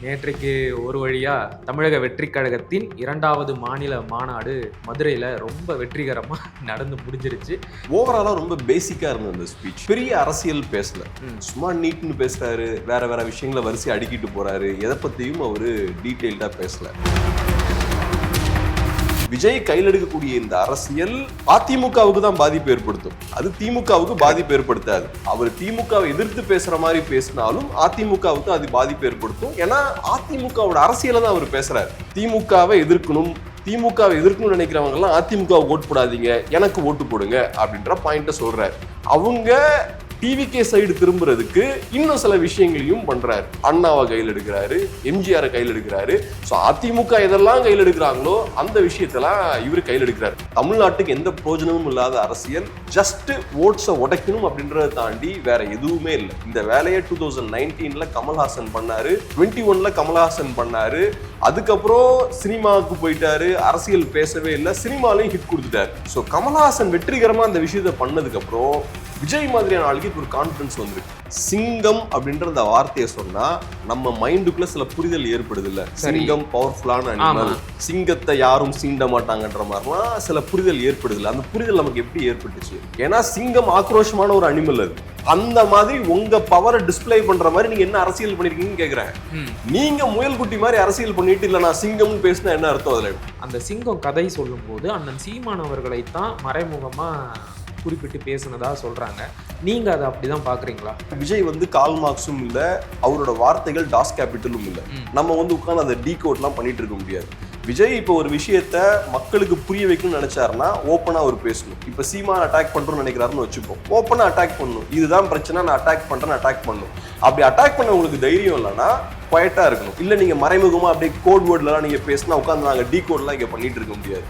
நேற்றைக்கு ஒரு வழியா தமிழக வெற்றி கழகத்தின் 2வது மாநில மாநாடு மதுரையில ரொம்ப வெற்றிகரமா நடந்து முடிஞ்சிருச்சு. ஓவராலா ரொம்ப பேசிக்கா இருந்தது அந்த ஸ்பீச். பெரிய அரசியல் பேசல, சும்மா நீட்னு பேசுறாரு, வேற வேற விஷயங்களை வரிசை அடிக்கிட்டு போறாரு. எதை பத்தியும் அவரு டீடைல்டா பேசல. விஜய் கையில் எடுக்கக்கூடிய இந்த அரசியல் அதிமுகவுக்கு தான் பாதிப்பு ஏற்படுத்தும், அது திமுகவுக்கு பாதிப்பு ஏற்படுத்தாது. அவர் திமுகவை எதிர்த்து பேசுற மாதிரி பேசினாலும் அதிமுகவுக்கு அது பாதிப்பு ஏற்படுத்தும். ஏன்னா அதிமுகவோட அரசியலை தான் அவர் பேசுறாரு. திமுகவை எதிர்க்கணும்னு நினைக்கிறவங்க எல்லாம் அதிமுக ஓட்டு போடாதீங்க, எனக்கு ஓட்டு போடுங்க அப்படின்ற பாயிண்ட சொல்றாரு. அவங்க டிவிகே சைடு திரும்புறதுக்கு இன்னும் சில விஷயங்களையும் பண்றாரு. அண்ணாவை கையில் எடுக்கிறாரு, எம்ஜிஆரை கையில் எடுக்கிறாரு. ஸோ அதிமுக எதெல்லாம் கையில் எடுக்கிறாங்களோ அந்த விஷயத்தெல்லாம் இவர் கையில் எடுக்கிறாரு. தமிழ்நாட்டுக்கு எந்த பிரயோஜனமும் இல்லாத அரசியல், ஜஸ்ட் ஓட்ஸை உடைக்கணும் அப்படின்றத தாண்டி வேற எதுவுமே இல்லை. இந்த வேலையை 2019 கமல்ஹாசன் பண்ணாரு, 21 கமல்ஹாசன் பண்ணாரு. அதுக்கப்புறம் சினிமாவுக்கு போயிட்டாரு, அரசியல் பேசவே இல்லை, சினிமாலையும் ஹிட் கொடுத்துட்டாரு. ஸோ கமல்ஹாசன் வெற்றிகரமா அந்த விஷயத்த பண்ணதுக்கு அப்புறம் விஜய் மாதிரியான ஆளுக்கு ஒரு கான்பிடன்ஸ் வந்திருக்கு. சிங்கம் அப்படின்ற அந்த வார்த்தையை சொன்னா நம்ம மைண்டுக்குள்ள சில புரிதல் ஏற்படுது இல்ல. சிங்கம் பவர்ஃபுல்லான அனிமல், சிங்கத்தை யாரும் சீண்ட மாட்டாங்கன்ற மாதிரிலாம் சில புரிதல் ஏற்படுது இல்ல. அந்த புரிதல் நமக்கு எப்படி ஏற்பட்டுச்சு? ஏன்னா சிங்கம் ஆக்ரோஷமான ஒரு அனிமல். அது அந்த மாதிரி உங்க பவரை டிஸ்பிளே பண்ற மாதிரி நீங்க என்ன அரசியல் பண்ணிருக்கீங்கன்னு கேக்குறேன். நீங்க முயல் குட்டி மாதிரி அரசியல் பண்ணிட்டு இல்ல நான் சிங்கம்னு பேசினா என்ன அர்த்தம்? அதுல அந்த சிங்கம் கதை சொல்லும் போது அண்ணன் சீமான் அவர்களை தான் மறைமுகமா குறிப்பிட்டு பேசுனதா சொல்றாங்க. நீங்க அதை அப்படிதான் பாக்குறீங்களா? விஜய் கால் மார்க்ஸும் இல்ல, அவரோட வார்த்தைகள் டாஸ் கேபிட்டலும் இல்ல. நம்ம உட்கார்ந்து அதை டீகோட்லாம் பண்ணிட்டு இருக்க முடியாது. விஜய் இப்போ ஒரு விஷயத்த மக்களுக்கு புரிய வைக்கணும்னு நினைச்சாருன்னா ஓப்பனா அவர் பேசணும். இப்ப சீமான் அட்டாக் பண்றோம்னு நினைக்கிறாருன்னு வச்சுப்போம், ஓப்பனா அட்டாக் பண்ணணும். இதுதான் பிரச்சனை, நான் அட்டாக் பண்றேன், அட்டாக் பண்ணணும். அப்படி அட்டாக் பண்ண உங்களுக்கு தைரியம் இல்லைன்னா குவைட்டா இருக்கணும். இல்ல நீங்க மறைமுகமா அப்படியே கோட் வேர்ட்லாம் நீங்க பேசினா உட்காந்து நாங்க டீகோட்லாம் இங்க பண்ணிட்டு இருக்க முடியாது.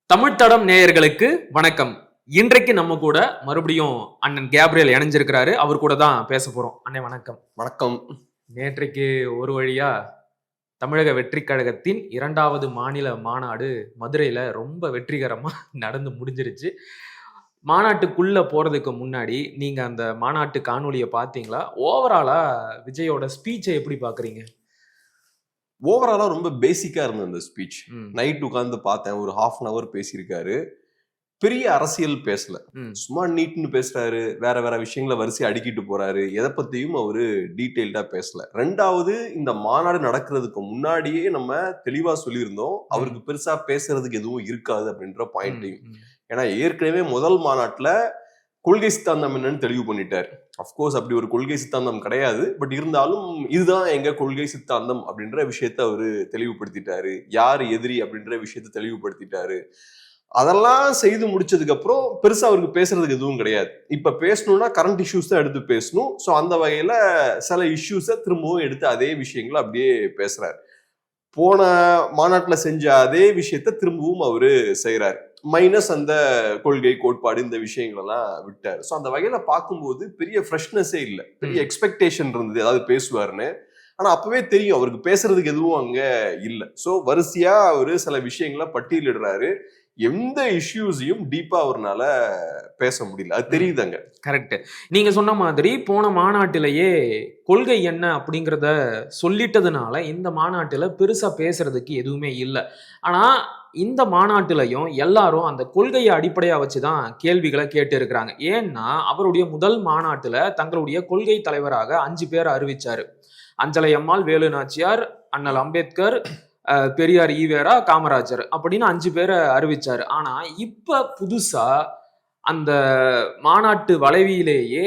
தமிழ் தடம் நேயர்களுக்கு வணக்கம். இன்றைக்கு நம்ம கூட மறுபடியும் அண்ணன் கேப்ரியல் இணைஞ்சிருக்கிறாரு. அவர் கூட தான் பேச போறோம். அண்ணே வணக்கம். வணக்கம். நேற்றைக்கு ஒரு வழியா தமிழக வெற்றி கழகத்தின் 2வது மாநில மாநாடு மதுரையில ரொம்ப வெற்றிகரமா நடந்து முடிஞ்சிருச்சு. மாநாட்டுக்குள்ள போறதுக்கு முன்னாடி நீங்க அந்த மாநாட்டு காணொலியை பார்த்தீங்களா? ஓவராலா விஜயோட ஸ்பீச்சை எப்படி பாக்குறீங்க? ஓவராலா ரொம்ப பேசிக்கா இருந்தது அந்த ஸ்பீச். நைட் உட்கார்ந்து பார்த்தேன், ஒரு 1/2 hour பேசியிருக்காரு. பெரிய அரசியல் பேசல, சும்மா நீட்னு பேசுறாரு, வேற வேற விஷயங்களை வரிசை அடிக்கிட்டு போறாரு. எதை பத்தியும் அவரு டீடைல்டா பேசல. 2வது, இந்த மாநாடு நடக்கிறதுக்கு முன்னாடியே நம்ம தெளிவா சொல்லியிருந்தோம் அவருக்கு பெருசா பேசுறதுக்கு எதுவும் இருக்காது அப்படின்ற பாயிண்டையும். ஏன்னா ஏற்கனவே முதல் மாநாட்டுல கொள்கை சித்தாந்தம் என்னன்னு தெளிவு பண்ணிட்டார். அப்கோர்ஸ் அப்படி ஒரு கொள்கை சித்தாந்தம் கிடையாது, பட் இருந்தாலும் இதுதான் எங்க கொள்கை சித்தாந்தம் அப்படின்ற விஷயத்த அவரு தெளிவுபடுத்திட்டாரு. யாரு எதிரி அப்படின்ற விஷயத்த தெளிவுபடுத்திட்டாரு. அதெல்லாம் செய்து முடிச்சதுக்கு அப்புறம் பெருசா அவருக்கு பேசுறதுக்கு எதுவும் கிடையாது. இப்ப பேசணும்னா கரண்ட் இஷ்யூஸ் தான் எடுத்து பேசணும். ஸோ அந்த வகையில சில இஷ்யூஸை திரும்பவும் எடுத்து அதே விஷயங்களை அப்படியே பேசுறாரு. போன மாநாட்டுல செஞ்ச அதே விஷயத்த திரும்பவும் அவரு செய்யறாரு. மைனஸ் அந்த கொள்கை கோட்பாடு இந்த விஷயங்கள் எல்லாம் விட்டாரு. ஸோ அந்த வகையில பார்க்கும்போது பெரிய ஃப்ரெஷ்னஸே இல்லை, பெரிய எக்ஸ்பெக்டேஷன் இருந்தது ஏதாவது பேசுவாருன்னு. ஆனா அப்பவே தெரியும் அவருக்கு பேசுறதுக்கு எதுவும் அங்க இல்லை. ஸோ வரிசையா அவரு சில விஷயங்களை பட்டியலிடுறாரு. எந்த இஷ்யூஸையும் டீப்பா அவர்னால பேச முடியல, அது தெரியுதாங்க. கரெக்ட். நீங்க சொன்ன மாதிரி போன மாநாட்டிலேயே கொள்கை என்ன அப்படிங்கிறத சொல்லிட்டதுனால இந்த மாநாட்டுல பெருசா பேசுறதுக்கு எதுவுமே இல்லை. ஆனா இந்த மாநாட்டிலையும் எல்லாரும் அந்த கொள்கையை அடிப்படையா வச்சுதான் கேள்விகளை கேட்டு இருக்கிறாங்க. ஏன்னா அவருடைய முதல் மாநாட்டுல தங்களுடைய கொள்கை தலைவராக 5 பேர் அறிவிச்சாரு. அஞ்சலை அம்மாள், வேலு நாச்சியார், அண்ணல் அம்பேத்கர், பெரியார் ஈவேரா, காமராஜர் அப்படின்னு 5 பேரை அறிவிச்சாரு. ஆனா இப்ப புதுசா அந்த மாநாட்டு வளைவியிலேயே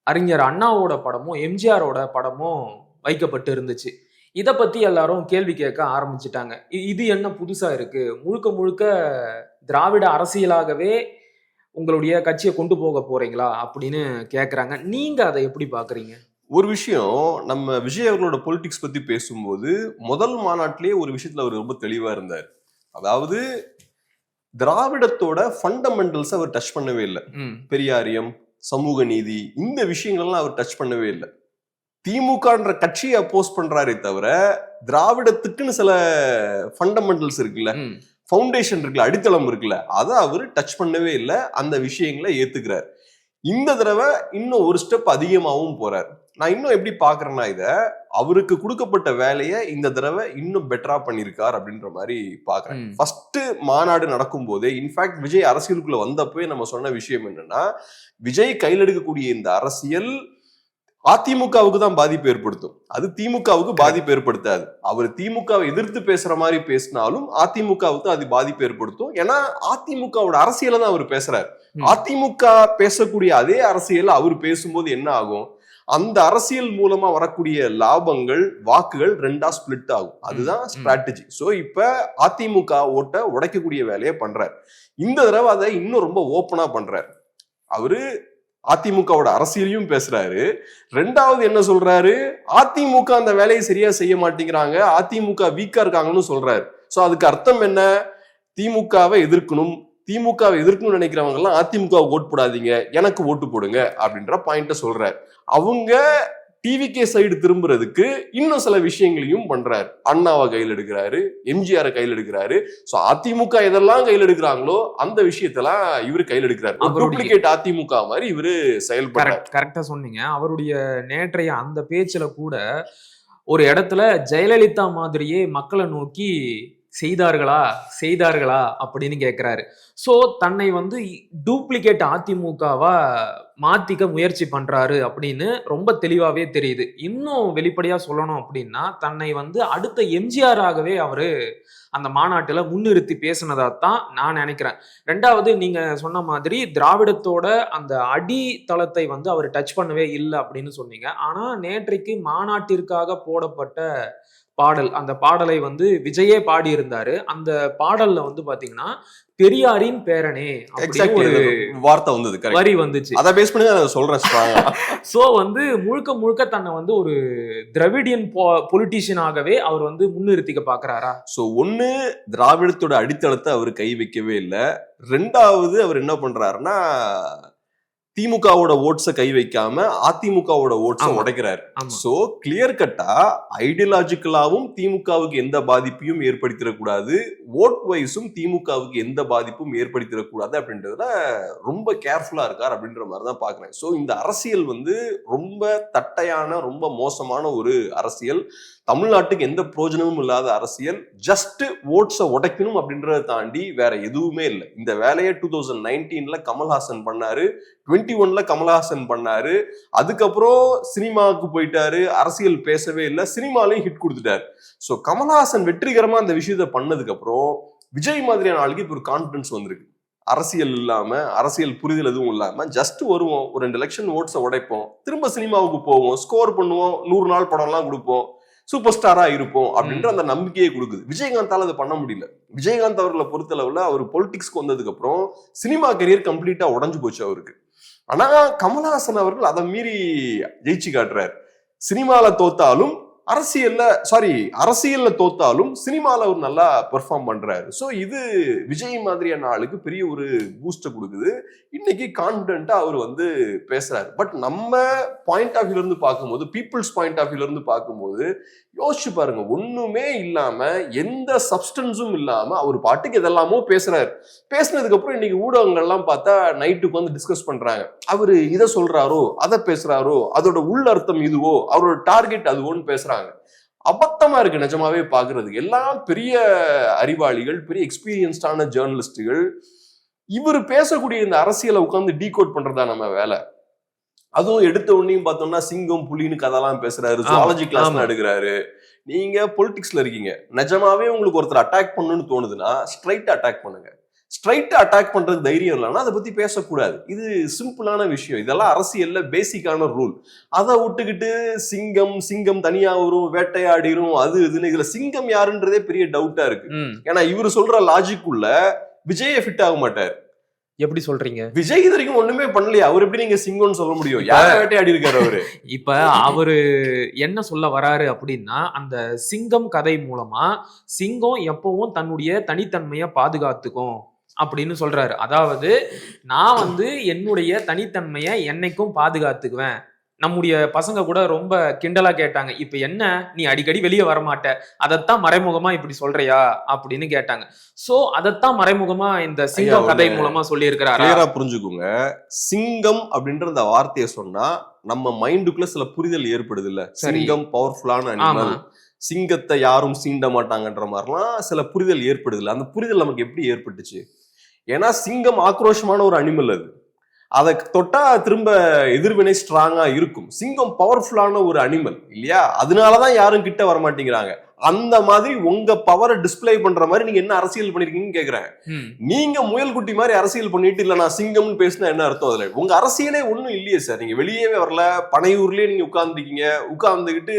அறிஞர் அண்ணாவோட படமும் எம்ஜிஆரோட படமும் வைக்கப்பட்டு இருந்துச்சு. இதை பத்தி எல்லாரும் கேள்வி கேட்க ஆரம்பிச்சுட்டாங்க. இது என்ன புதுசா இருக்கு? முழுக்க முழுக்க திராவிட அரசியலாகவே உங்களுடைய கட்சியை கொண்டு போக போறீங்களா அப்படின்னு கேக்குறாங்க. நீங்க அதை எப்படி பாக்குறீங்க? ஒரு விஷயம், நம்ம விஜய் அவர்களோட பொலிட்டிக்ஸ் பத்தி பேசும்போது முதல் மாநாட்டிலேயே ஒரு விஷயத்துல அவர் ரொம்ப தெளிவா இருந்தார். அதாவது திராவிடத்தோட ஃபண்டமெண்டல்ஸ் அவர் டச் பண்ணவே இல்லை. பெரியாரியம், சமூக நீதி, இந்த விஷயங்கள்லாம் அவர் டச் பண்ணவே இல்லை. திமுகன்ற கட்சியை அப்போஸ் பண்றாரே தவிர திராவிடத்துக்குன்னு சில ஃபண்டமெண்டல்ஸ் இருக்குல்ல, ஃபவுண்டேஷன் இருக்குல்ல, அடித்தளம் இருக்குல்ல, அதை அவரு டச் பண்ணவே இல்லை. அந்த விஷயங்களை ஏத்துக்கிறார். இந்த தடவை இன்னும் ஒரு ஸ்டெப் அதிகமாகவும் போறார். நான் இன்னும் எப்படி பாக்குறேன்னா, இத அவருக்கு கொடுக்கப்பட்ட வேலையை இந்த தடவை இன்னும் பெட்டரா பண்ணிருக்கார் அப்படின்ற மாதிரி பாக்குறேன். ஃபர்ஸ்ட் மாநாடு நடக்கும் போதே, இன்ஃபேக்ட் விஜய் அரசியலுக்குள்ள வந்தப்பவே நம்ம சொன்ன விஷயம் என்னன்னா, விஜய் கையில் எடுக்கக்கூடிய இந்த அரசியல் அதிமுகவுக்கு தான் பாதிப்பு ஏற்படுத்தும், அது திமுகவுக்கு பாதிப்பு ஏற்படுத்தாது. அவர் திமுகவை எதிர்த்து பேசுற மாதிரி பேசினாலும் அதிமுகவுக்கு அது பாதிப்பு ஏற்படுத்தும். ஏன்னா அதிமுகவோட அரசியலை தான் அவர் பேசுறாரு. அதிமுக பேசக்கூடிய அதே அரசியல் அவர் பேசும்போது என்ன ஆகும், அந்த அரசியல் மூலமா வரக்கூடிய லாபங்கள், வாக்குகள் ரெண்டா ஸ்பிளிட் ஆகும். அதுதான் ஸ்ட்ராட்டஜி. சோ இப்ப அதிமுக ஓட்ட உடைக்கக்கூடிய வேலையை பண்றாரு. இந்த தடவை அதை இன்னும் ரொம்ப ஓப்பனா பண்றாரு. அவரு அதிமுகவோட அரசியலையும் பேசுறாரு. ரெண்டாவது என்ன சொல்றாரு, அதிமுக அந்த வேலையை சரியா செய்ய மாட்டேங்கிறாங்க, அதிமுக வீக்கா இருக்காங்கன்னு சொல்றாரு. சோ அதுக்கு அர்த்தம் என்ன, திமுகவை எதிர்க்கணும், திமுகவை எதிர்க்கணும்னு நினைக்கிறவங்க எல்லாம் அதிமுக ஓட்டு போடாதீங்க, எனக்கு ஓட்டு போடுங்க அப்படின்ற பாயிண்ட சொல்றாரு. அவங்க டிவிகே சைடு திரும்புறதுக்கு இன்னும் சில விஷயங்களையும் பண்றாரு. அண்ணாவை கையில் எடுக்கிறாரு, எம்ஜிஆரை கையில் எடுக்கிறாரு. சோ அதிமுக எதெல்லாம் கையில் எடுக்கிறாங்களோ அந்த விஷயத்தெல்லாம் இவரு கையில் எடுக்கிறாரு. டூப்ளிகேட் அதிமுக மாதிரி இவரு செயல்படுறாரு. கரெக்டா சொன்னீங்க. அவருடைய நேற்றைய அந்த பேச்சுல கூட ஒரு இடத்துல ஜெயலலிதா மாதிரியே மக்களை நோக்கி செய்தார்களா அப்படின்னு கேட்கிறாரு. சோ தன்னை வந்து டூப்ளிகேட் அதிமுகவா மாத்திக்க முயற்சி பண்றாரு அப்படின்னு ரொம்ப தெளிவாவே தெரியுது. இன்னும் வெளிப்படையா சொல்லணும் அப்படின்னா, தன்னை வந்து அடுத்த எம்ஜிஆர் ஆகவே அவரு அந்த மாநாட்டுல முன்னிறுத்தி பேசினதா தான் நான் நினைக்கிறேன். ரெண்டாவது, நீங்க சொன்ன மாதிரி திராவிடத்தோட அந்த அடித்தளத்தை வந்து அவர் டச் பண்ணவே இல்லை அப்படின்னு சொன்னீங்க. ஆனா நேற்றைக்கு மாநாட்டிற்காக போடப்பட்ட பாடல், அந்த பாடலை வந்து விஜயே பாடி இருந்தாரு. அந்த பாடல்ல வந்து பாத்தீங்கன்னா, பெரியாரின் பேரனே வார்த்தை வந்தது, வரி வந்துச்சு. அதை பேஸ் பண்ணி நான் சொல்றேன். சோ வந்து முழுக்க முழுக்க தன்னை வந்து ஒரு திராவிடியன் பொலிட்டீஷியனாகவே அவர் வந்து முன்னிறுத்திக்க பாக்குறாரா? சோ ஒண்ணு, திராவிடத்தோட அடித்தளத்தை அவர் கை வைக்கவே இல்லை. ரெண்டாவது, அவர் என்ன பண்றாருன்னா, திமுகவோட ஓட்ஸை கை வைக்காம அதிமுகவோட ஓட்ஸை உடைக்கிறாரு. சோ கிளியர் கட்டா ஐடியாலஜிக்கலாவும் திமுகவுக்கு எந்த பாதிப்பையும் ஏற்படுத்திடக்கூடாது, ஓட் வைஸும் திமுகவுக்கு எந்த பாதிப்பும் ஏற்படுத்திடக்கூடாது அப்படின்றதுல ரொம்ப கேர்ஃபுல்லா இருக்கார் அப்படின்ற மாதிரிதான் பாக்குறேன். சோ இந்த அரசியல் வந்து ரொம்ப தட்டையான, ரொம்ப மோசமான ஒரு அரசியல், தமிழ்நாட்டுக்கு எந்த பிரயோஜனமும் இல்லாத அரசியல். ஜஸ்ட் ஓட்ஸை உடைக்கணும் அப்படின்றத தாண்டி வேற எதுவுமே இல்லை. இந்த வேலையை 2019 கமல்ஹாசன் பண்ணாரு, 21 கமல்ஹாசன் பண்ணாரு. அதுக்கப்புறம் சினிமாவுக்கு போயிட்டாரு, அரசியல் பேசவே இல்லை, சினிமாலையும் ஹிட் கொடுத்துட்டாரு. சோ கமல்ஹாசன் வெற்றிகரமா அந்த விஷயத்த பண்ணதுக்கு அப்புறம் விஜய் மாதிரியான ஆளுக்கு இப்ப ஒரு கான்பிடன்ஸ் வந்திருக்கு. அரசியல் இல்லாம, அரசியல் புரிதல் எதுவும் இல்லாம ஜஸ்ட் வருவோம், ஒரு 2 லட்சம் ஓட்ஸை உடைப்போம், திரும்ப சினிமாவுக்கு போவோம், ஸ்கோர் பண்ணுவோம், 100 நாள் படம் எல்லாம் கொடுப்போம், சூப்பர் ஸ்டாரா இருப்போம் அப்படின்ற அந்த நம்பிக்கையை கொடுக்குது. விஜயகாந்தால அதை பண்ண முடியல. விஜயகாந்த் அவர்களை பொறுத்தளவுல அவர் பொலிட்டிக்ஸ்க்கு வந்ததுக்கு அப்புறம் சினிமா கரியர் கம்ப்ளீட்டா உடஞ்சு போச்சு அவருக்கு. ஆனா கமல்ஹாசன் அவர்கள் அதை மீறி ஜெயிச்சு காட்டுறாரு. சினிமால தோத்தாலும் அரசியல்ல தோத்தாலும் சினிமால அவர் நல்லா பெர்ஃபார்ம் பண்றாரு. சோ இது விஜய் மாதிரியான ஆளுக்கு பெரிய ஒரு பூஸ்ட கொடுக்குது. இன்னைக்கு கான்பிடென்ட்டா அவர் வந்து பேசுறாரு. பட் நம்ம பாயிண்ட் ஆஃப் வியூல இருந்து பார்க்கும்போது, பீப்புள்ஸ் பாயிண்ட் ஆஃப் வியூல இருந்து பார்க்கும்போது யோசிச்சு பாருங்க, ஒண்ணுமே இல்லாம, எந்த சப்ஸ்டன்ஸும் இல்லாம அவர் பாட்டுக்கு எதெல்லாமோ பேசுறாரு. பேசினதுக்கு அப்புறம் இன்னைக்கு ஊடகங்கள்லாம் பார்த்தா நைட்டுக்கு வந்து டிஸ்கஸ் பண்றாங்க, அவரு இதை சொல்றாரோ, அதை பேசுறாரோ, அதோட உள் அர்த்தம் இதுவோ, அவரோட டார்கெட் அதுவோன்னு பேசுறாங்க. அபத்தமா இருக்கு நிஜமாவே பாக்குறதுக்கு. எல்லாம் பெரிய அறிவாளிகள், பெரிய எக்ஸ்பீரியன்ஸ்டான ஜேர்னலிஸ்டுகள். இவர் பேசக்கூடிய இந்த அரசியலை உட்கார்ந்து டீகோட் பண்றதா நம்ம வேலை. அதுவும் எடுத்த உடனேயும் பார்த்தோம்னா சிங்கம் புலின்னு கதெல்லாம் பேசுறாரு, ஜுவாலஜி கிளாஸ் எடுக்கிறாரு. நீங்க பொலிட்டிக்ஸ்ல இருக்கீங்க, நிஜமாவே உங்களுக்கு ஒருத்தர் அட்டாக் பண்ணணும்னு தோணுதுன்னா ஸ்ட்ரைட்டா அட்டாக் பண்ணுங்க. ஸ்ட்ரைட்டா அட்டாக் பண்றது தைரியம் இல்லைன்னா அதை பத்தி பேசக்கூடாது. இது சிம்பிளான விஷயம். இதெல்லாம் அரசியல்ல பேசிக்கான ரூல். அதை விட்டுக்கிட்டு சிங்கம் தனியா வரும், வேட்டையாடிரும், அது இதுன்னு. இதுல சிங்கம் யாருன்றதே பெரிய டவுட்டா இருக்கு. ஏன்னா இவரு சொல்ற லாஜிக் உள்ள விஜய ஃபிட் ஆக மாட்டாரு. எப்படி சொல்றீங்க? விஜய் இது வரைக்கும் ஒண்ணுமே பண்ணலையா? அவர் எப்படி நீங்க சிங்கம்னு சொல்ல முடியும்? யார வேட்டையாடி இருக்காரு அவரு? இப்ப அவரு என்ன சொல்ல வராரு அப்படின்னா, அந்த சிங்கம் கதை மூலமா சிங்கம் எப்பவும் தன்னுடைய தனித்தன்மையை பாதுகாத்துக்கும் அப்படின்னு சொல்றாரு. அதாவது நான் வந்து என்னுடைய தனித்தன்மையை என்னைக்கும் பாதுகாத்துக்குவேன், நம்முடைய பசங்க கூட ரொம்ப கிண்டலா கேட்டாங்க, இப்ப என்ன நீ அடிக்கடி வெளியே வரமாட்ட, அதைத்தான் மறைமுகமா இப்படி சொல்றியா அப்படின்னு கேட்டாங்க. சோ அதைத்தான் மறைமுகமா இந்த சிங்கம் கதை மூலமா சொல்லி இருக்கிறாரா? கிளியரா புரிஞ்சுக்குங்க. சிங்கம் அப்படின்ற அந்த வார்த்தையை சொன்னா நம்ம மைண்டுக்குள்ள சில புரிதல் ஏற்படுது இல்ல. சிங்கம் பவர்ஃபுல்லான அனிமல், சிங்கத்தை யாரும் சீண்ட மாட்டாங்கன்ற மாதிரிலாம் சில புரிதல் ஏற்படுது இல்ல. அந்த புரிதல் நமக்கு எப்படி ஏற்பட்டுச்சு? ஏன்னா சிங்கம் ஆக்ரோஷமான ஒரு அனிமல், அது அதை தொட்டா திரும்ப எதிர்வினை ஸ்ட்ராங்கா இருக்கும். சிங்கம் பவர்ஃபுல்லான ஒரு அனிமல் இல்லையா, அதனாலதான் யாரும் கிட்ட வர மாட்டேங்கிறாங்க. அந்த மாதிரி உங்க பவரை டிஸ்பிளே பண்ற மாதிரி நீங்க என்ன அரசியல் பண்ணிருக்கீங்கன்னு கேக்குறேன். நீங்க முயல் குட்டி மாதிரி அரசியல் பண்ணிட்டு இல்ல நான் சிங்கம்னு பேசினா என்ன அர்த்தம்? அதுல உங்க அரசியலே ஒண்ணும் இல்லையே சார். நீங்க வெளியவே வரல, பனையூர்லயே நீங்க உட்கார்ந்துருக்கீங்க. உட்கார்ந்துகிட்டு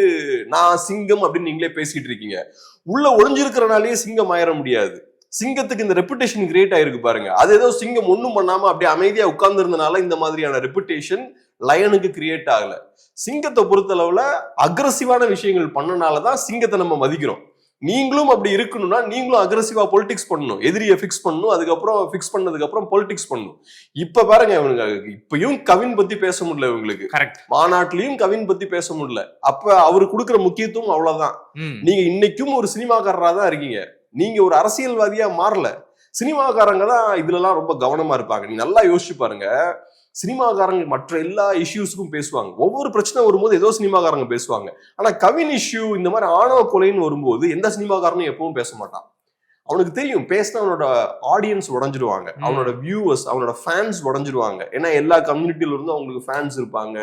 நான் சிங்கம் அப்படின்னு நீங்களே பேசிட்டு இருக்கீங்க. உள்ள ஒளிஞ்சிருக்கிறனாலேயே சிங்கம் ஆயிட முடியாது. சிங்கத்துக்கு இந்த ரெப்புடேஷன் கிரியேட் ஆயிருக்கு பாருங்க. அது ஏதோ சிங்கம் ஒண்ணும் பண்ணாம அப்படியே அமைதியா உட்கார்ந்து இருந்தனால இந்த மாதிரியான ரெப்புடேஷன் லயனுக்கு கிரியேட் ஆகல. சிங்கத்தை பொறுத்தளவுல அக்ரஸிவான விஷயங்கள் பண்ணனாலதான் சிங்கத்தை நம்ம மதிக்கிறோம். நீங்களும் அப்படி இருக்கணும்னா நீங்களும் அக்ரஸிவா பொலிட்டிக்ஸ் பண்ணணும், எதிரியை பிக்ஸ் பண்ணணும், அதுக்கப்புறம் பிக்ஸ் பண்ணதுக்கு அப்புறம் பொலிட்டிக்ஸ் பண்ணணும். இப்ப பாருங்க, இவனுங்க இப்பயும் கவின் பத்தி பேச முடியல இவங்களுக்கு, மாநாட்டிலையும் கவின் பத்தி பேச முடியல. அப்ப அவரு கொடுக்குற முக்கியத்துவம் அவ்வளவுதான். நீங்க இன்னைக்கும் ஒரு சினிமாக்காரரா தான் இருக்கீங்க, நீங்க ஒரு அரசியல்வாதியா மாறல. சினிமாக்காரங்க தான் இதுல எல்லாம் ரொம்ப கவனமா இருப்பாங்க. நீங்க நல்லா யோசிச்சு பாருங்க. சினிமாக்காரங்க மற்ற எல்லா இஷ்யூஸுக்கும் பேசுவாங்க. ஒவ்வொரு பிரச்சனை வரும்போது ஏதோ சினிமாக்காரங்க பேசுவாங்க. ஆனா கவின் இஷ்யூ இந்த மாதிரி ஆணவ கொலைன்னு வரும்போது எந்த சினிமாக்காரனும் எப்பவும் பேச மாட்டான். அவனுக்கு தெரியும் பேசினா அவனோட ஆடியன்ஸ் உடஞ்சிருவாங்க, அவனோட வியூவர்ஸ், அவனோட ஃபேன்ஸ் உடஞ்சிருவாங்க. ஏன்னா எல்லா கம்யூனிட்டியில இருந்தும் அவங்களுக்கு ஃபேன்ஸ் இருப்பாங்க.